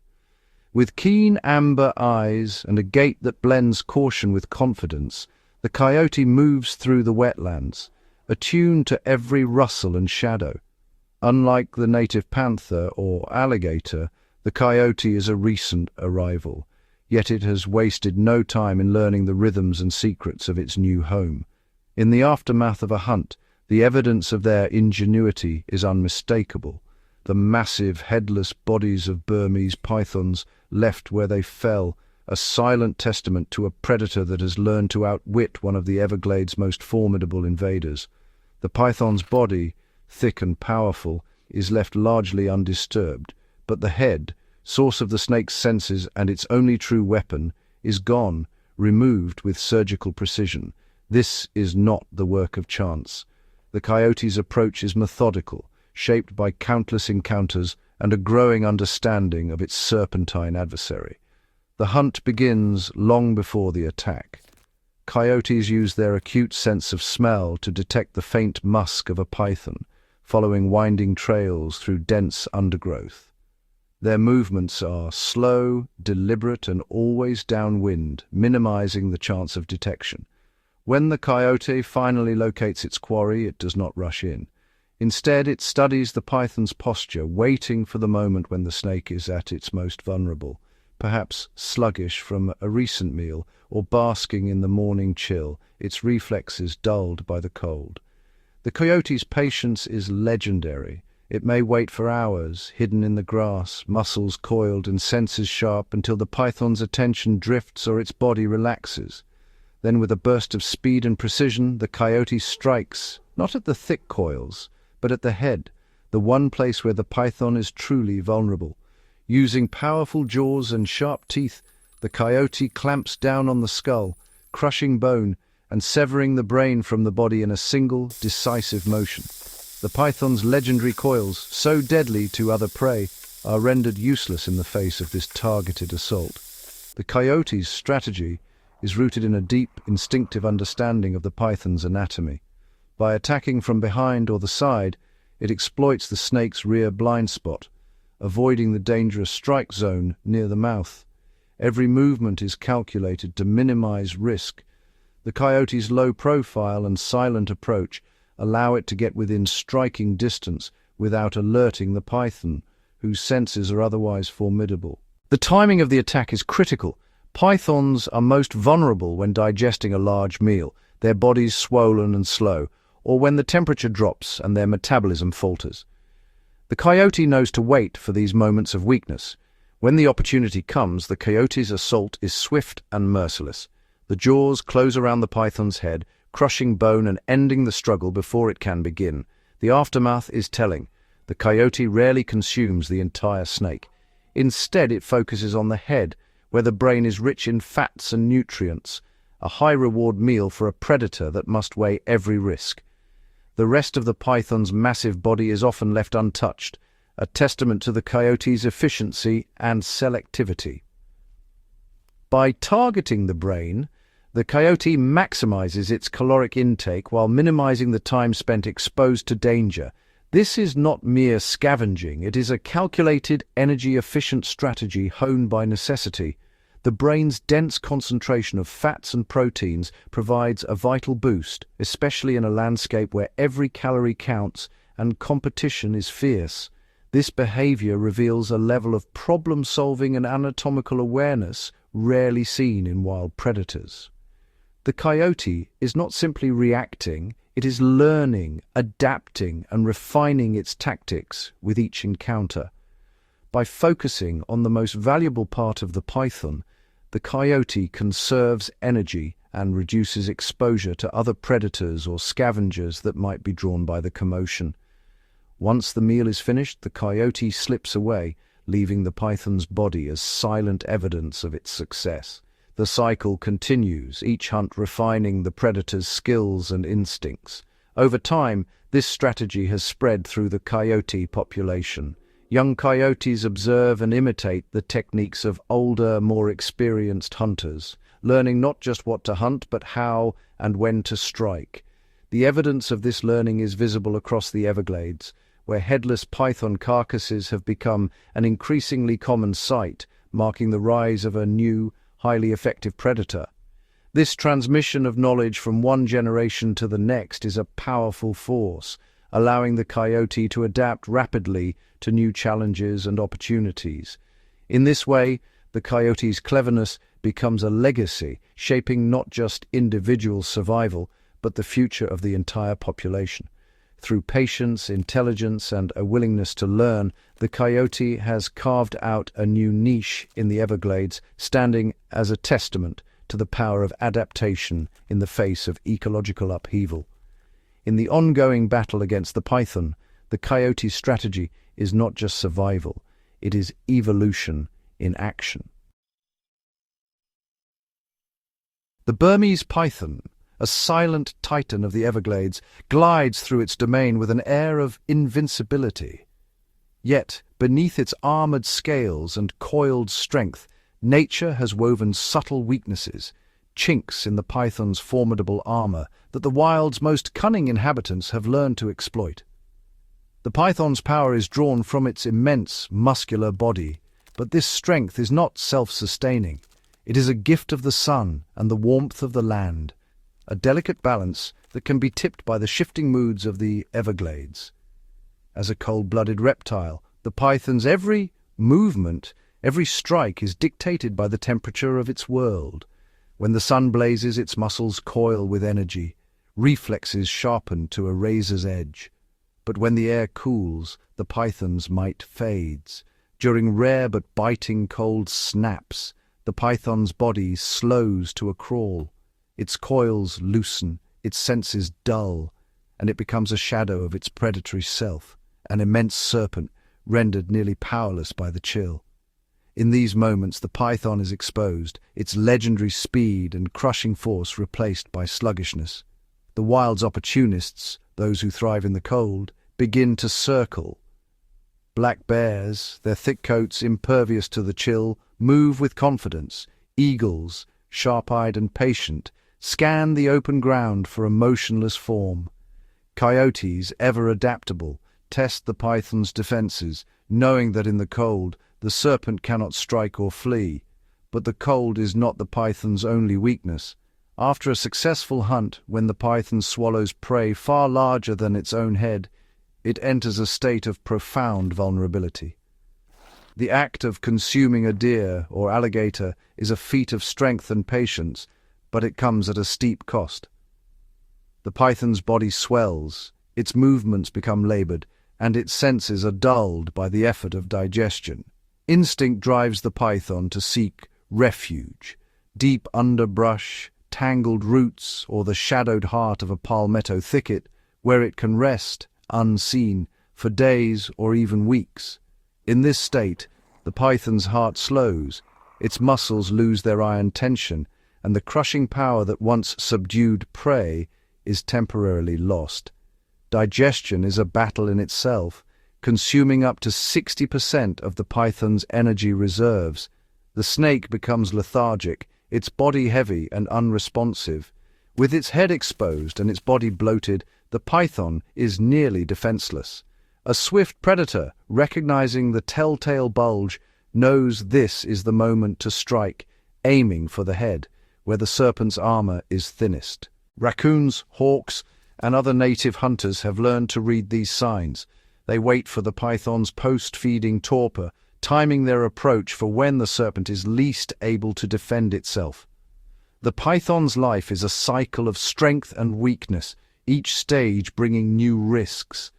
With keen amber eyes and a gait that blends caution with confidence, the coyote moves through the wetlands, attuned to every rustle and shadow. Unlike the native panther or alligator, the coyote is a recent arrival, yet it has wasted no time in learning the rhythms and secrets of its new home. In the aftermath of a hunt, the evidence of their ingenuity is unmistakable. The massive, headless bodies of Burmese pythons left where they fell, a silent testament to a predator that has learned to outwit one of the Everglades' most formidable invaders. The python's body, thick and powerful, is left largely undisturbed, but the head, source of the snake's senses and its only true weapon, is gone, removed with surgical precision. This is not the work of chance. The coyote's approach is methodical, shaped by countless encounters and a growing understanding of its serpentine adversary. The hunt begins long before the attack. Coyotes use their acute sense of smell to detect the faint musk of a python, following winding trails through dense undergrowth. Their movements are slow, deliberate, and always downwind, minimizing the chance of detection. When the coyote finally locates its quarry, it does not rush in. Instead, it studies the python's posture, waiting for the moment when the snake is at its most vulnerable, perhaps sluggish from a recent meal or basking in the morning chill, its reflexes dulled by the cold. The coyote's patience is legendary. It may wait for hours, hidden in the grass, muscles coiled and senses sharp, until the python's attention drifts or its body relaxes. Then, with a burst of speed and precision, the coyote strikes, not at the thick coils, but at the head, the one place where the python is truly vulnerable. Using powerful jaws and sharp teeth, the coyote clamps down on the skull, crushing bone and severing the brain from the body in a single, decisive motion. The python's legendary coils, so deadly to other prey, are rendered useless in the face of this targeted assault. The coyote's strategy is rooted in a deep, instinctive understanding of the python's anatomy. By attacking from behind or the side, it exploits the snake's rear blind spot, avoiding the dangerous strike zone near the mouth. Every movement is calculated to minimize risk. The coyote's low profile and silent approach allow it to get within striking distance without alerting the python, whose senses are otherwise formidable. The timing of the attack is critical. Pythons are most vulnerable when digesting a large meal, their bodies swollen and slow, or when the temperature drops and their metabolism falters. The coyote knows to wait for these moments of weakness. When the opportunity comes, the coyote's assault is swift and merciless. The jaws close around the python's head, crushing bone and ending the struggle before it can begin. The aftermath is telling. The coyote rarely consumes the entire snake. Instead, it focuses on the head, where the brain is rich in fats and nutrients, a high-reward meal for a predator that must weigh every risk. The rest of the python's massive body is often left untouched, a testament to the coyote's efficiency and selectivity. By targeting the brain, the coyote maximizes its caloric intake while minimizing the time spent exposed to danger. This is not mere scavenging, it is a calculated, energy-efficient strategy honed by necessity. The brain's dense concentration of fats and proteins provides a vital boost, especially in a landscape where every calorie counts and competition is fierce. This behavior reveals a level of problem-solving and anatomical awareness rarely seen in wild predators. The coyote is not simply reacting, it is learning, adapting, and refining its tactics with each encounter. By focusing on the most valuable part of the python, the coyote conserves energy and reduces exposure to other predators or scavengers that might be drawn by the commotion. Once the meal is finished, the coyote slips away, leaving the python's body as silent evidence of its success. The cycle continues, each hunt refining the predator's skills and instincts. Over time, this strategy has spread through the coyote population. Young coyotes observe and imitate the techniques of older, more experienced hunters, learning not just what to hunt, but how and when to strike. The evidence of this learning is visible across the Everglades, where headless python carcasses have become an increasingly common sight, marking the rise of a new, highly effective predator. This transmission of knowledge from one generation to the next is a powerful force, allowing the coyote to adapt rapidly to new challenges and opportunities. In this way, the coyote's cleverness becomes a legacy, shaping not just individual survival, but the future of the entire population. Through patience, intelligence, and a willingness to learn, the coyote has carved out a new niche in the Everglades, standing as a testament to the power of adaptation in the face of ecological upheaval. In the ongoing battle against the python, the coyote's strategy is not just survival, it is evolution in action. The Burmese python, a silent titan of the Everglades, glides through its domain with an air of invincibility. Yet, beneath its armored scales and coiled strength, nature has woven subtle weaknesses, chinks in the python's formidable armor that the wild's most cunning inhabitants have learned to exploit. The python's power is drawn from its immense, muscular body, but this strength is not self-sustaining. It is a gift of the sun and the warmth of the land, a delicate balance that can be tipped by the shifting moods of the Everglades. As a cold-blooded reptile, the python's every movement, every strike is dictated by the temperature of its world. When the sun blazes, its muscles coil with energy, reflexes sharpen to a razor's edge. But when the air cools, the python's might fades. During rare but biting cold snaps, the python's body slows to a crawl. Its coils loosen, its senses dull, and it becomes a shadow of its predatory self, an immense serpent rendered nearly powerless by the chill. In these moments, the python is exposed, its legendary speed and crushing force replaced by sluggishness. The wild's opportunists, those who thrive in the cold, begin to circle. Black bears, their thick coats impervious to the chill, move with confidence. Eagles, sharp-eyed and patient, scan the open ground for a motionless form. Coyotes, ever adaptable, test the python's defenses, knowing that in the cold, the serpent cannot strike or flee. But the cold is not the python's only weakness. After a successful hunt, when the python swallows prey far larger than its own head, it enters a state of profound vulnerability. The act of consuming a deer or alligator is a feat of strength and patience, but it comes at a steep cost. The python's body swells, its movements become labored, and its senses are dulled by the effort of digestion. Instinct drives the python to seek refuge, deep underbrush, tangled roots, or the shadowed heart of a palmetto thicket, where it can rest, unseen, for days or even weeks. In this state, the python's heart slows, its muscles lose their iron tension, and the crushing power that once subdued prey is temporarily lost. Digestion is a battle in itself, consuming up to 60% of the python's energy reserves. The snake becomes lethargic, its body heavy and unresponsive. With its head exposed and its body bloated, the python is nearly defenseless. A swift predator, recognizing the telltale bulge, knows this is the moment to strike, aiming for the head, where the serpent's armor is thinnest. Raccoons, hawks, and other native hunters have learned to read these signs. They wait for the python's post-feeding torpor, timing their approach for when the serpent is least able to defend itself. The python's life is a cycle of strength and weakness, each stage bringing new risks.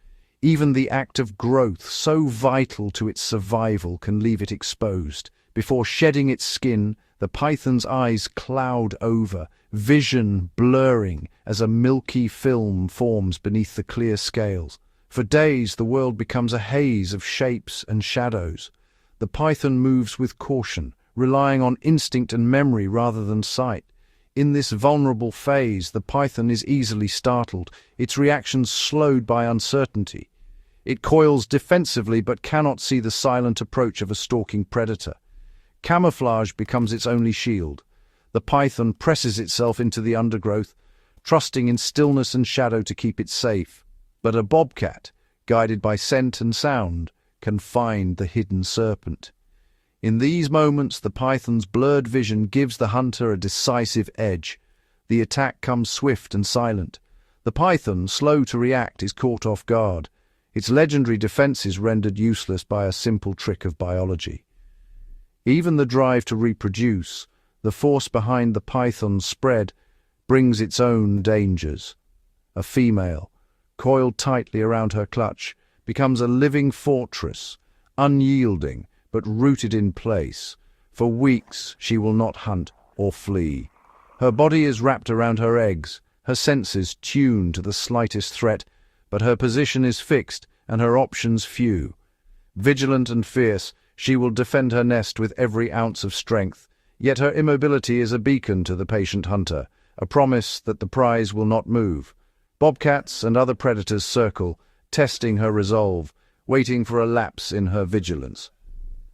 Even the act of growth, so vital to its survival, can leave it exposed. Before shedding its skin, the python's eyes cloud over, vision blurring as a milky film forms beneath the clear scales. For days, the world becomes a haze of shapes and shadows. The python moves with caution, relying on instinct and memory rather than sight. In this vulnerable phase, the python is easily startled, its reactions slowed by uncertainty. It coils defensively but cannot see the silent approach of a stalking predator. Camouflage becomes its only shield. The python presses itself into the undergrowth, trusting in stillness and shadow to keep it safe. But a bobcat, guided by scent and sound, can find the hidden serpent. In these moments, the python's blurred vision gives the hunter a decisive edge. The attack comes swift and silent. The python, slow to react, is caught off guard. Its legendary defense is rendered useless by a simple trick of biology. Even the drive to reproduce, the force behind the python's spread, brings its own dangers. A female, coiled tightly around her clutch, becomes a living fortress, unyielding but rooted in place. For weeks she will not hunt or flee. Her body is wrapped around her eggs, her senses tuned to the slightest threat, but her position is fixed and her options few. Vigilant and fierce, she will defend her nest with every ounce of strength, yet her immobility is a beacon to the patient hunter, a promise that the prize will not move. Bobcats and other predators circle, testing her resolve, waiting for a lapse in her vigilance.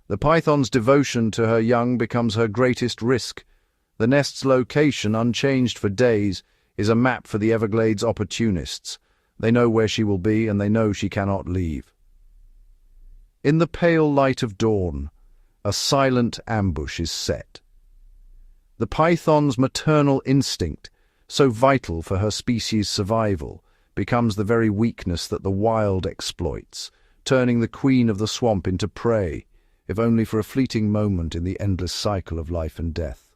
The python's devotion to her young becomes her greatest risk. The nest's location, unchanged for days, is a map for the Everglades opportunists. They know where she will be, and they know she cannot leave. In the pale light of dawn, a silent ambush is set. The python's maternal instinct, so vital for her species' survival, becomes the very weakness that the wild exploits, turning the queen of the swamp into prey, if only for a fleeting moment in the endless cycle of life and death.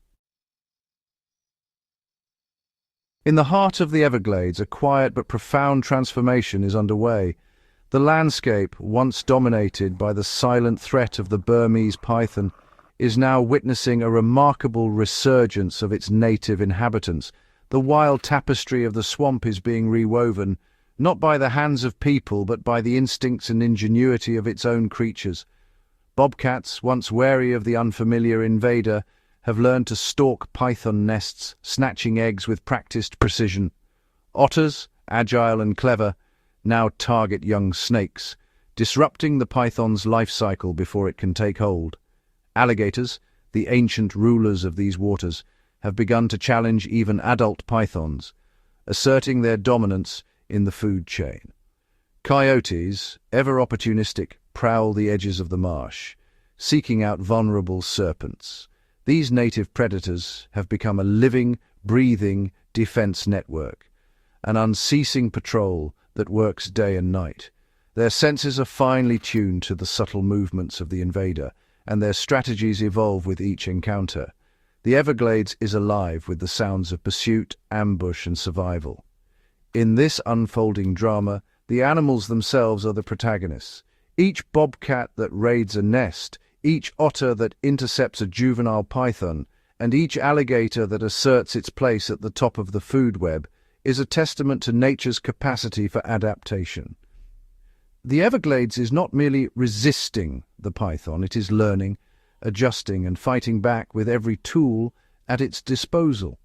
In the heart of the Everglades, a quiet but profound transformation is underway. The landscape, once dominated by the silent threat of the Burmese python, is now witnessing a remarkable resurgence of its native inhabitants. The wild tapestry of the swamp is being rewoven, not by the hands of people but by the instincts and ingenuity of its own creatures. Bobcats, once wary of the unfamiliar invader, have learned to stalk python nests, snatching eggs with practiced precision. Otters, agile and clever, now target young snakes, disrupting the python's life cycle before it can take hold. Alligators, the ancient rulers of these waters, have begun to challenge even adult pythons, asserting their dominance in the food chain. Coyotes, ever opportunistic, prowl the edges of the marsh, seeking out vulnerable serpents. These native predators have become a living, breathing defense network, an unceasing patrol that works day and night. Their senses are finely tuned to the subtle movements of the invader, and their strategies evolve with each encounter. The Everglades is alive with the sounds of pursuit, ambush, and survival. In this unfolding drama, the animals themselves are the protagonists. Each bobcat that raids a nest, each otter that intercepts a juvenile python, and each alligator that asserts its place at the top of the food web is a testament to nature's capacity for adaptation. The Everglades is not merely resisting the python, it is learning, adjusting and fighting back with every tool at its disposal.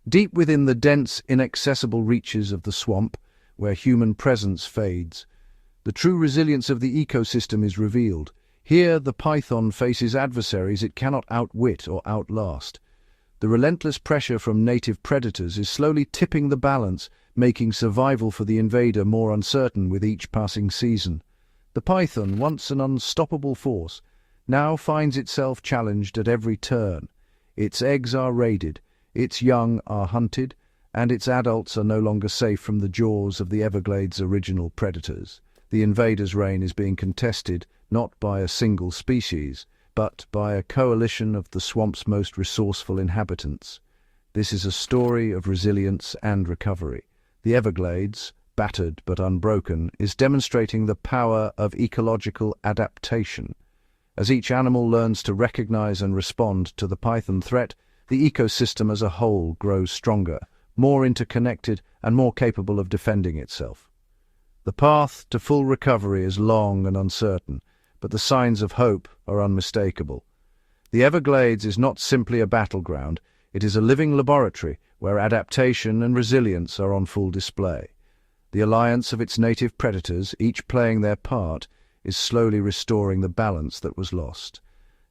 Deep within the dense, inaccessible reaches of the swamp, where human presence fades, the true resilience of the ecosystem is revealed. Here the python faces adversaries it cannot outwit or outlast. The relentless pressure from native predators is slowly tipping the balance, making survival for the invader more uncertain with each passing season. The python, once an unstoppable force, now finds itself challenged at every turn. Its eggs are raided, its young are hunted, and its adults are no longer safe from the jaws of the Everglades' original predators. The invader's reign is being contested not by a single species, but by a coalition of the swamp's most resourceful inhabitants. This is a story of resilience and recovery. The Everglades, battered but unbroken, is demonstrating the power of ecological adaptation. As each animal learns to recognize and respond to the python threat, the ecosystem as a whole grows stronger, more interconnected, and more capable of defending itself. The path to full recovery is long and uncertain, but the signs of hope are unmistakable. The Everglades is not simply a battleground, it is a living laboratory where adaptation and resilience are on full display. The alliance of its native predators, each playing their part, is slowly restoring the balance that was lost.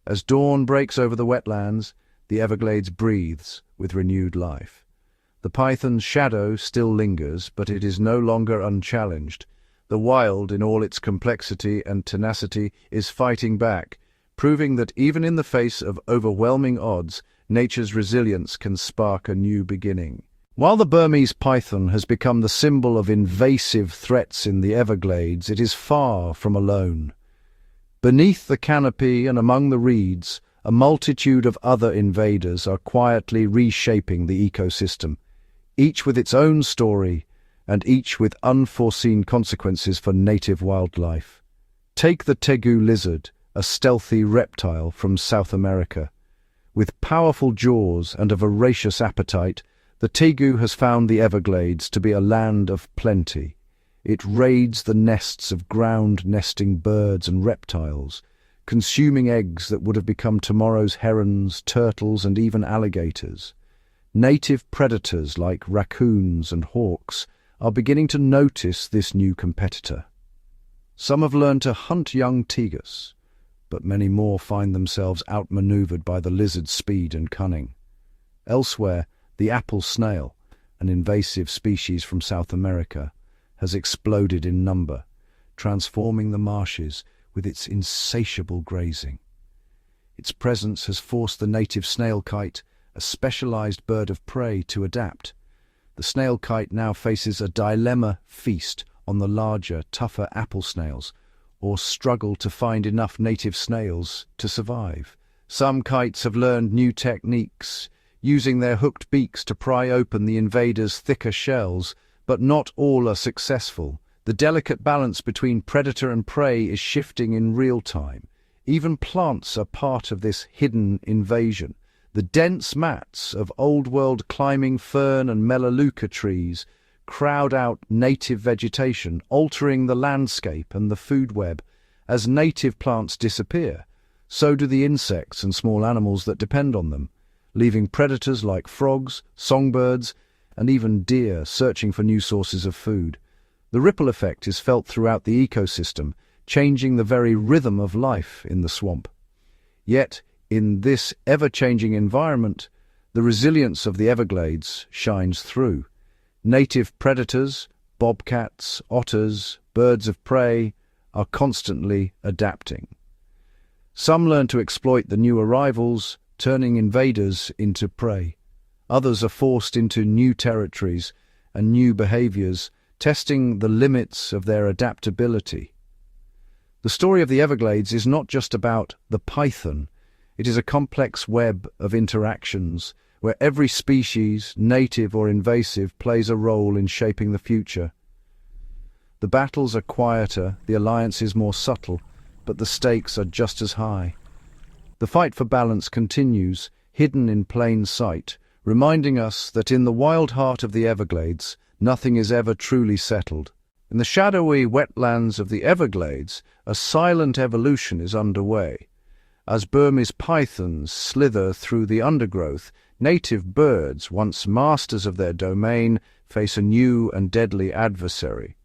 As dawn breaks over the wetlands, the Everglades breathes with renewed life. The python's shadow still lingers, but it is no longer unchallenged. The wild, in all its complexity and tenacity, is fighting back, proving that even in the face of overwhelming odds, nature's resilience can spark a new beginning. While the Burmese python has become the symbol of invasive threats in the Everglades, it is far from alone. Beneath the canopy and among the reeds, a multitude of other invaders are quietly reshaping the ecosystem, each with its own story, and each with unforeseen consequences for native wildlife. Take the tegu lizard, a stealthy reptile from South America. With powerful jaws and a voracious appetite, the tegu has found the Everglades to be a land of plenty. It raids the nests of ground-nesting birds and reptiles, consuming eggs that would have become tomorrow's herons, turtles, and even alligators. Native predators like raccoons and hawks are beginning to notice this new competitor. Some have learned to hunt young tigers, but many more find themselves outmaneuvered by the lizard's speed and cunning. Elsewhere, the apple snail, an invasive species from South America, has exploded in number, transforming the marshes with its insatiable grazing. Its presence has forced the native snail kite, a specialized bird of prey, to adapt. The snail kite now faces a dilemma: feast on the larger, tougher apple snails, or struggle to find enough native snails to survive. Some kites have learned new techniques, using their hooked beaks to pry open the invader's thicker shells, but not all are successful. The delicate balance between predator and prey is shifting in real time. Even plants are part of this hidden invasion. The dense mats of old-world climbing fern and melaleuca trees crowd out native vegetation, altering the landscape and the food web. As native plants disappear, so do the insects and small animals that depend on them, leaving predators like frogs, songbirds, and even deer searching for new sources of food. The ripple effect is felt throughout the ecosystem, changing the very rhythm of life in the swamp. Yet, in this ever-changing environment, the resilience of the Everglades shines through. Native predators, bobcats, otters, birds of prey, are constantly adapting. Some learn to exploit the new arrivals, turning invaders into prey. Others are forced into new territories and new behaviors, testing the limits of their adaptability. The story of the Everglades is not just about the python. It is a complex web of interactions where every species, native or invasive, plays a role in shaping the future. The battles are quieter, the alliance is more subtle, but the stakes are just as high. The fight for balance continues, hidden in plain sight, reminding us that in the wild heart of the Everglades, nothing is ever truly settled. In the shadowy wetlands of the Everglades, a silent evolution is underway. As Burmese pythons slither through the undergrowth, native birds, once masters of their domain, face a new and deadly adversary.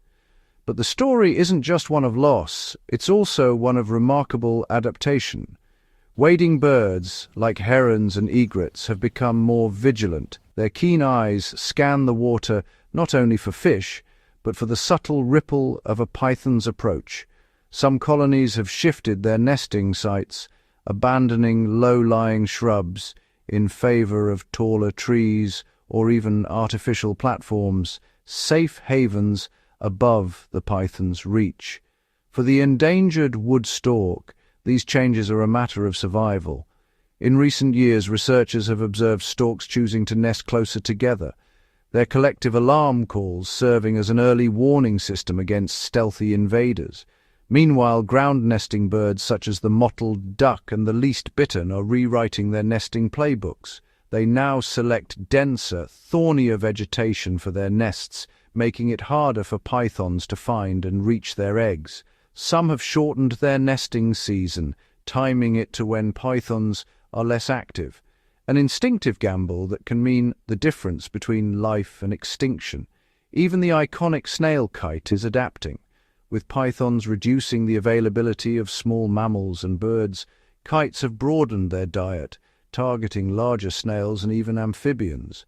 But the story isn't just one of loss, it's also one of remarkable adaptation. Wading birds, like herons and egrets, have become more vigilant. Their keen eyes scan the water not only for fish, but for the subtle ripple of a python's approach. Some colonies have shifted their nesting sites, abandoning low-lying shrubs in favor of taller trees or even artificial platforms, safe havens above the python's reach. For the endangered wood stork, these changes are a matter of survival. In recent years, researchers have observed storks choosing to nest closer together, their collective alarm calls serving as an early warning system against stealthy invaders. Meanwhile, ground-nesting birds such as the mottled duck and the least bittern are rewriting their nesting playbooks. They now select denser, thornier vegetation for their nests, making it harder for pythons to find and reach their eggs. Some have shortened their nesting season, timing it to when pythons are less active, an instinctive gamble that can mean the difference between life and extinction. Even the iconic snail kite is adapting. With pythons reducing the availability of small mammals and birds, kites have broadened their diet, targeting larger snails and even amphibians.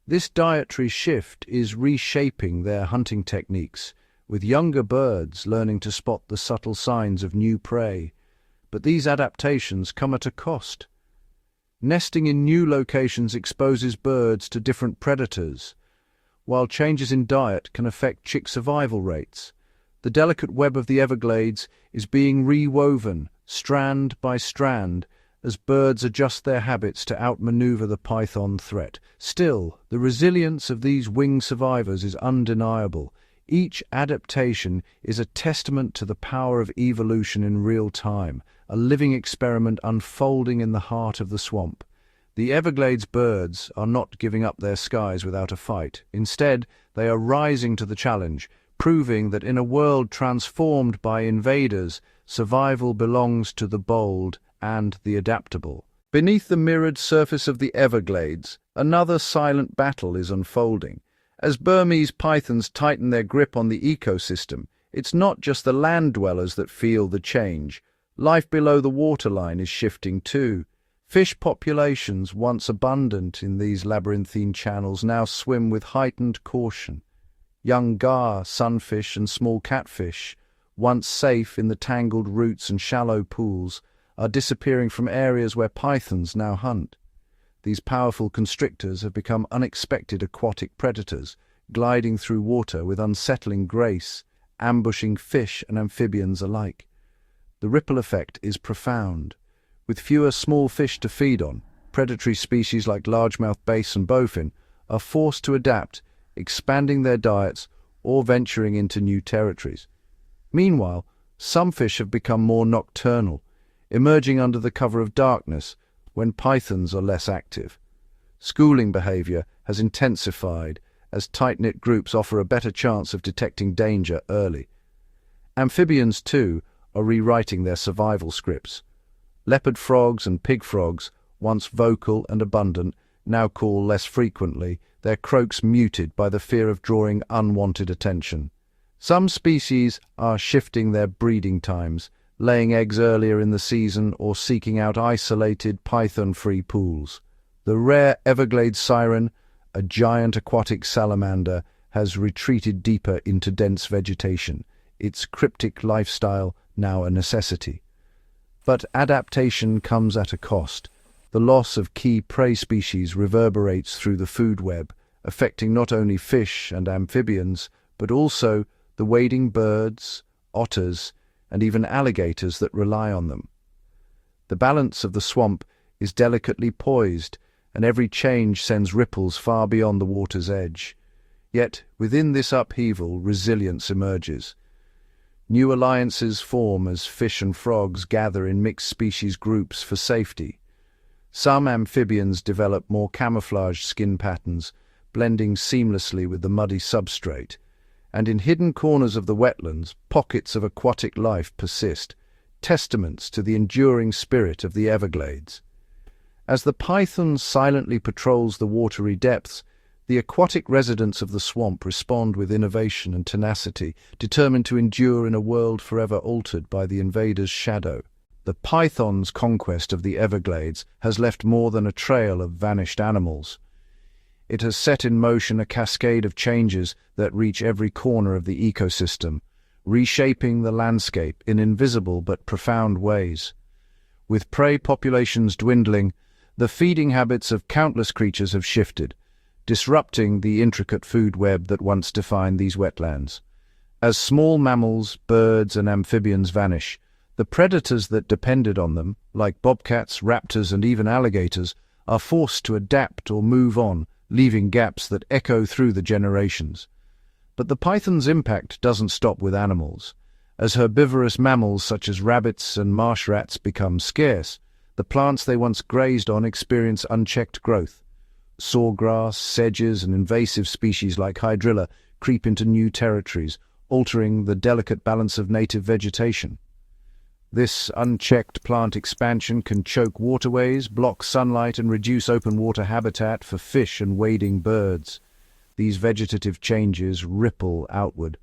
This dietary shift is reshaping their hunting techniques, with younger birds learning to spot the subtle signs of new prey. But these adaptations come at a cost. Nesting in new locations exposes birds to different predators, while changes in diet can affect chick survival rates. The delicate web of the Everglades is being rewoven, strand by strand, as birds adjust their habits to outmaneuver the python threat. Still, the resilience of these winged survivors is undeniable. Each adaptation is a testament to the power of evolution in real time, a living experiment unfolding in the heart of the swamp. The Everglades birds are not giving up their skies without a fight. Instead, they are rising to the challenge, proving that in a world transformed by invaders, survival belongs to the bold and the adaptable. Beneath the mirrored surface of the Everglades, another silent battle is unfolding. As Burmese pythons tighten their grip on the ecosystem, it's not just the land dwellers that feel the change. Life below the waterline is shifting too. Fish populations, once abundant in these labyrinthine channels, now swim with heightened caution. Young gar, sunfish and small catfish, once safe in the tangled roots and shallow pools, are disappearing from areas where pythons now hunt. These powerful constrictors have become unexpected aquatic predators, gliding through water with unsettling grace, ambushing fish and amphibians alike. The ripple effect is profound. With fewer small fish to feed on, predatory species like largemouth bass and bowfin are forced to adapt, expanding their diets or venturing into new territories. Meanwhile, some fish have become more nocturnal, emerging under the cover of darkness when pythons are less active. Schooling behavior has intensified as tight-knit groups offer a better chance of detecting danger early. Amphibians, too, are rewriting their survival scripts. Leopard frogs and pig frogs, once vocal and abundant, now call less frequently, their croaks muted by the fear of drawing unwanted attention. Some species are shifting their breeding times, laying eggs earlier in the season or seeking out isolated python-free pools. The rare Everglades siren, a giant aquatic salamander, has retreated deeper into dense vegetation, its cryptic lifestyle now a necessity. But adaptation comes at a cost. The loss of key prey species reverberates through the food web, affecting not only fish and amphibians, but also the wading birds, otters, and even alligators that rely on them. The balance of the swamp is delicately poised, and every change sends ripples far beyond the water's edge. Yet, within this upheaval, resilience emerges. New alliances form as fish and frogs gather in mixed-species groups for safety. Some amphibians develop more camouflaged skin patterns, blending seamlessly with the muddy substrate. And in hidden corners of the wetlands, pockets of aquatic life persist, testaments to the enduring spirit of the Everglades. As the python silently patrols the watery depths, the aquatic residents of the swamp respond with innovation and tenacity, determined to endure in a world forever altered by the invader's shadow. The python's conquest of the Everglades has left more than a trail of vanished animals. It has set in motion a cascade of changes that reach every corner of the ecosystem, reshaping the landscape in invisible but profound ways. With prey populations dwindling, the feeding habits of countless creatures have shifted, disrupting the intricate food web that once defined these wetlands. As small mammals, birds, and amphibians vanish, the predators that depended on them, like bobcats, raptors, and even alligators, are forced to adapt or move on, leaving gaps that echo through the generations. But the python's impact doesn't stop with animals. As herbivorous mammals such as rabbits and marsh rats become scarce, the plants they once grazed on experience unchecked growth. Sawgrass, sedges, and invasive species like hydrilla creep into new territories, altering the delicate balance of native vegetation. This unchecked plant expansion can choke waterways, block sunlight, and reduce open water habitat for fish and wading birds. These vegetative changes ripple outward.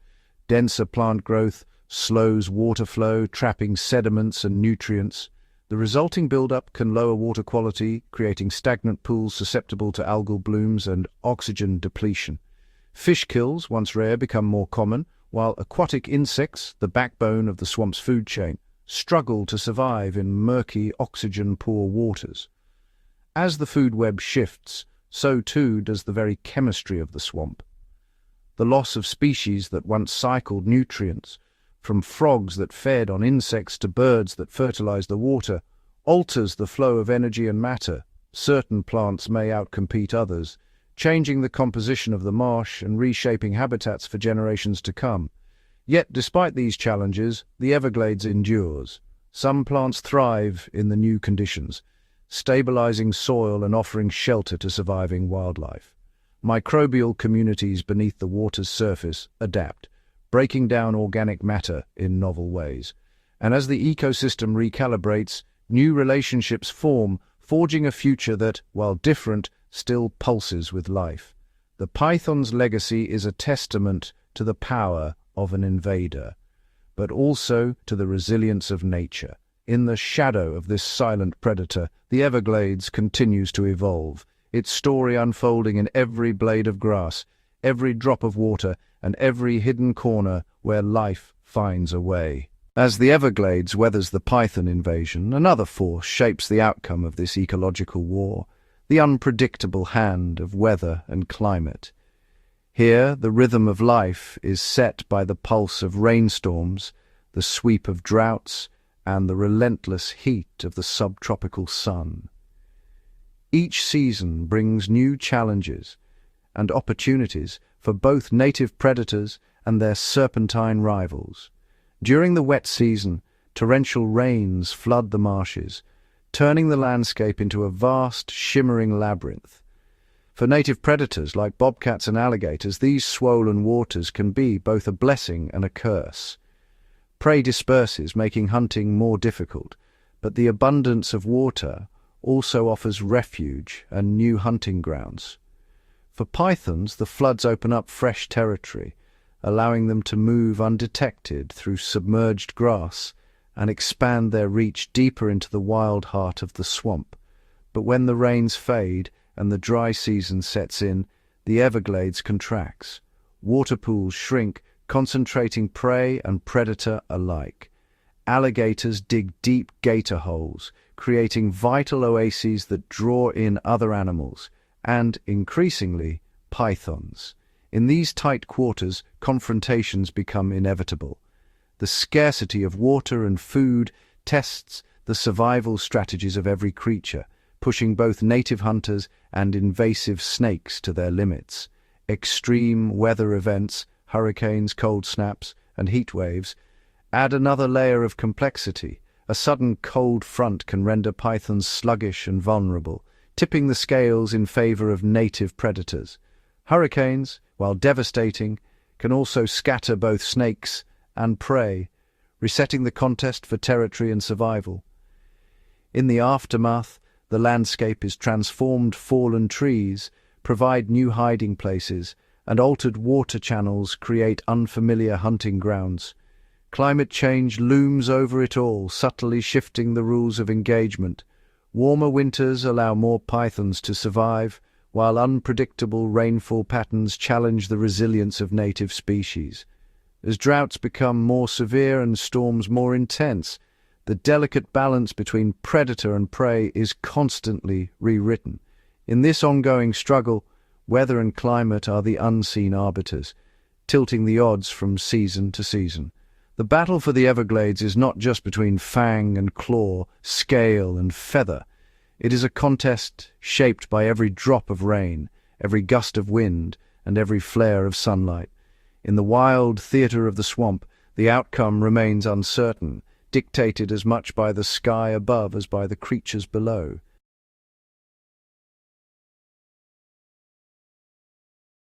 Denser plant growth slows water flow, trapping sediments and nutrients. The resulting buildup can lower water quality, creating stagnant pools susceptible to algal blooms and oxygen depletion. Fish kills, once rare, become more common, while aquatic insects, the backbone of the swamp's food chain, struggle to survive in murky, oxygen-poor waters. As the food web shifts, so too does the very chemistry of the swamp. The loss of species that once cycled nutrients, from frogs that fed on insects to birds that fertilized the water, alters the flow of energy and matter. Certain plants may outcompete others, changing the composition of the marsh and reshaping habitats for generations to come. Yet, despite these challenges, the Everglades endures. Some plants thrive in the new conditions, stabilizing soil and offering shelter to surviving wildlife. Microbial communities beneath the water's surface adapt, breaking down organic matter in novel ways. And as the ecosystem recalibrates, new relationships form, forging a future that, while different, still pulses with life. The python's legacy is a testament to the power of an invader, but also to the resilience of nature. In the shadow of this silent predator, the Everglades continues to evolve, its story unfolding in every blade of grass, every drop of water, and every hidden corner where life finds a way. As the Everglades weathers the python invasion, another force shapes the outcome of this ecological war, the unpredictable hand of weather and climate. Here, the rhythm of life is set by the pulse of rainstorms, the sweep of droughts, and the relentless heat of the subtropical sun. Each season brings new challenges and opportunities for both native predators and their serpentine rivals. During the wet season, torrential rains flood the marshes, turning the landscape into a vast, shimmering labyrinth. For native predators like bobcats and alligators, these swollen waters can be both a blessing and a curse. Prey disperses, making hunting more difficult, but the abundance of water also offers refuge and new hunting grounds. For pythons, the floods open up fresh territory, allowing them to move undetected through submerged grass and expand their reach deeper into the wild heart of the swamp. But when the rains fade and the dry season sets in, the Everglades contracts. Water pools shrink, concentrating prey and predator alike. Alligators dig deep gator holes, creating vital oases that draw in other animals, and, increasingly, pythons. In these tight quarters, confrontations become inevitable. The scarcity of water and food tests the survival strategies of every creature, pushing both native hunters and invasive snakes to their limits. Extreme weather events, hurricanes, cold snaps, and heat waves, add another layer of complexity. A sudden cold front can render pythons sluggish and vulnerable, tipping the scales in favor of native predators. Hurricanes, while devastating, can also scatter both snakes and prey, resetting the contest for territory and survival. In the aftermath, the landscape is transformed. Fallen trees provide new hiding places, and altered water channels create unfamiliar hunting grounds. Climate change looms over it all, subtly shifting the rules of engagement. Warmer winters allow more pythons to survive, while unpredictable rainfall patterns challenge the resilience of native species. As droughts become more severe and storms more intense, the delicate balance between predator and prey is constantly rewritten. In this ongoing struggle, weather and climate are the unseen arbiters, tilting the odds from season to season. The battle for the Everglades is not just between fang and claw, scale and feather. It is a contest shaped by every drop of rain, every gust of wind, and every flare of sunlight. In the wild theater of the swamp, the outcome remains uncertain, dictated as much by the sky above as by the creatures below.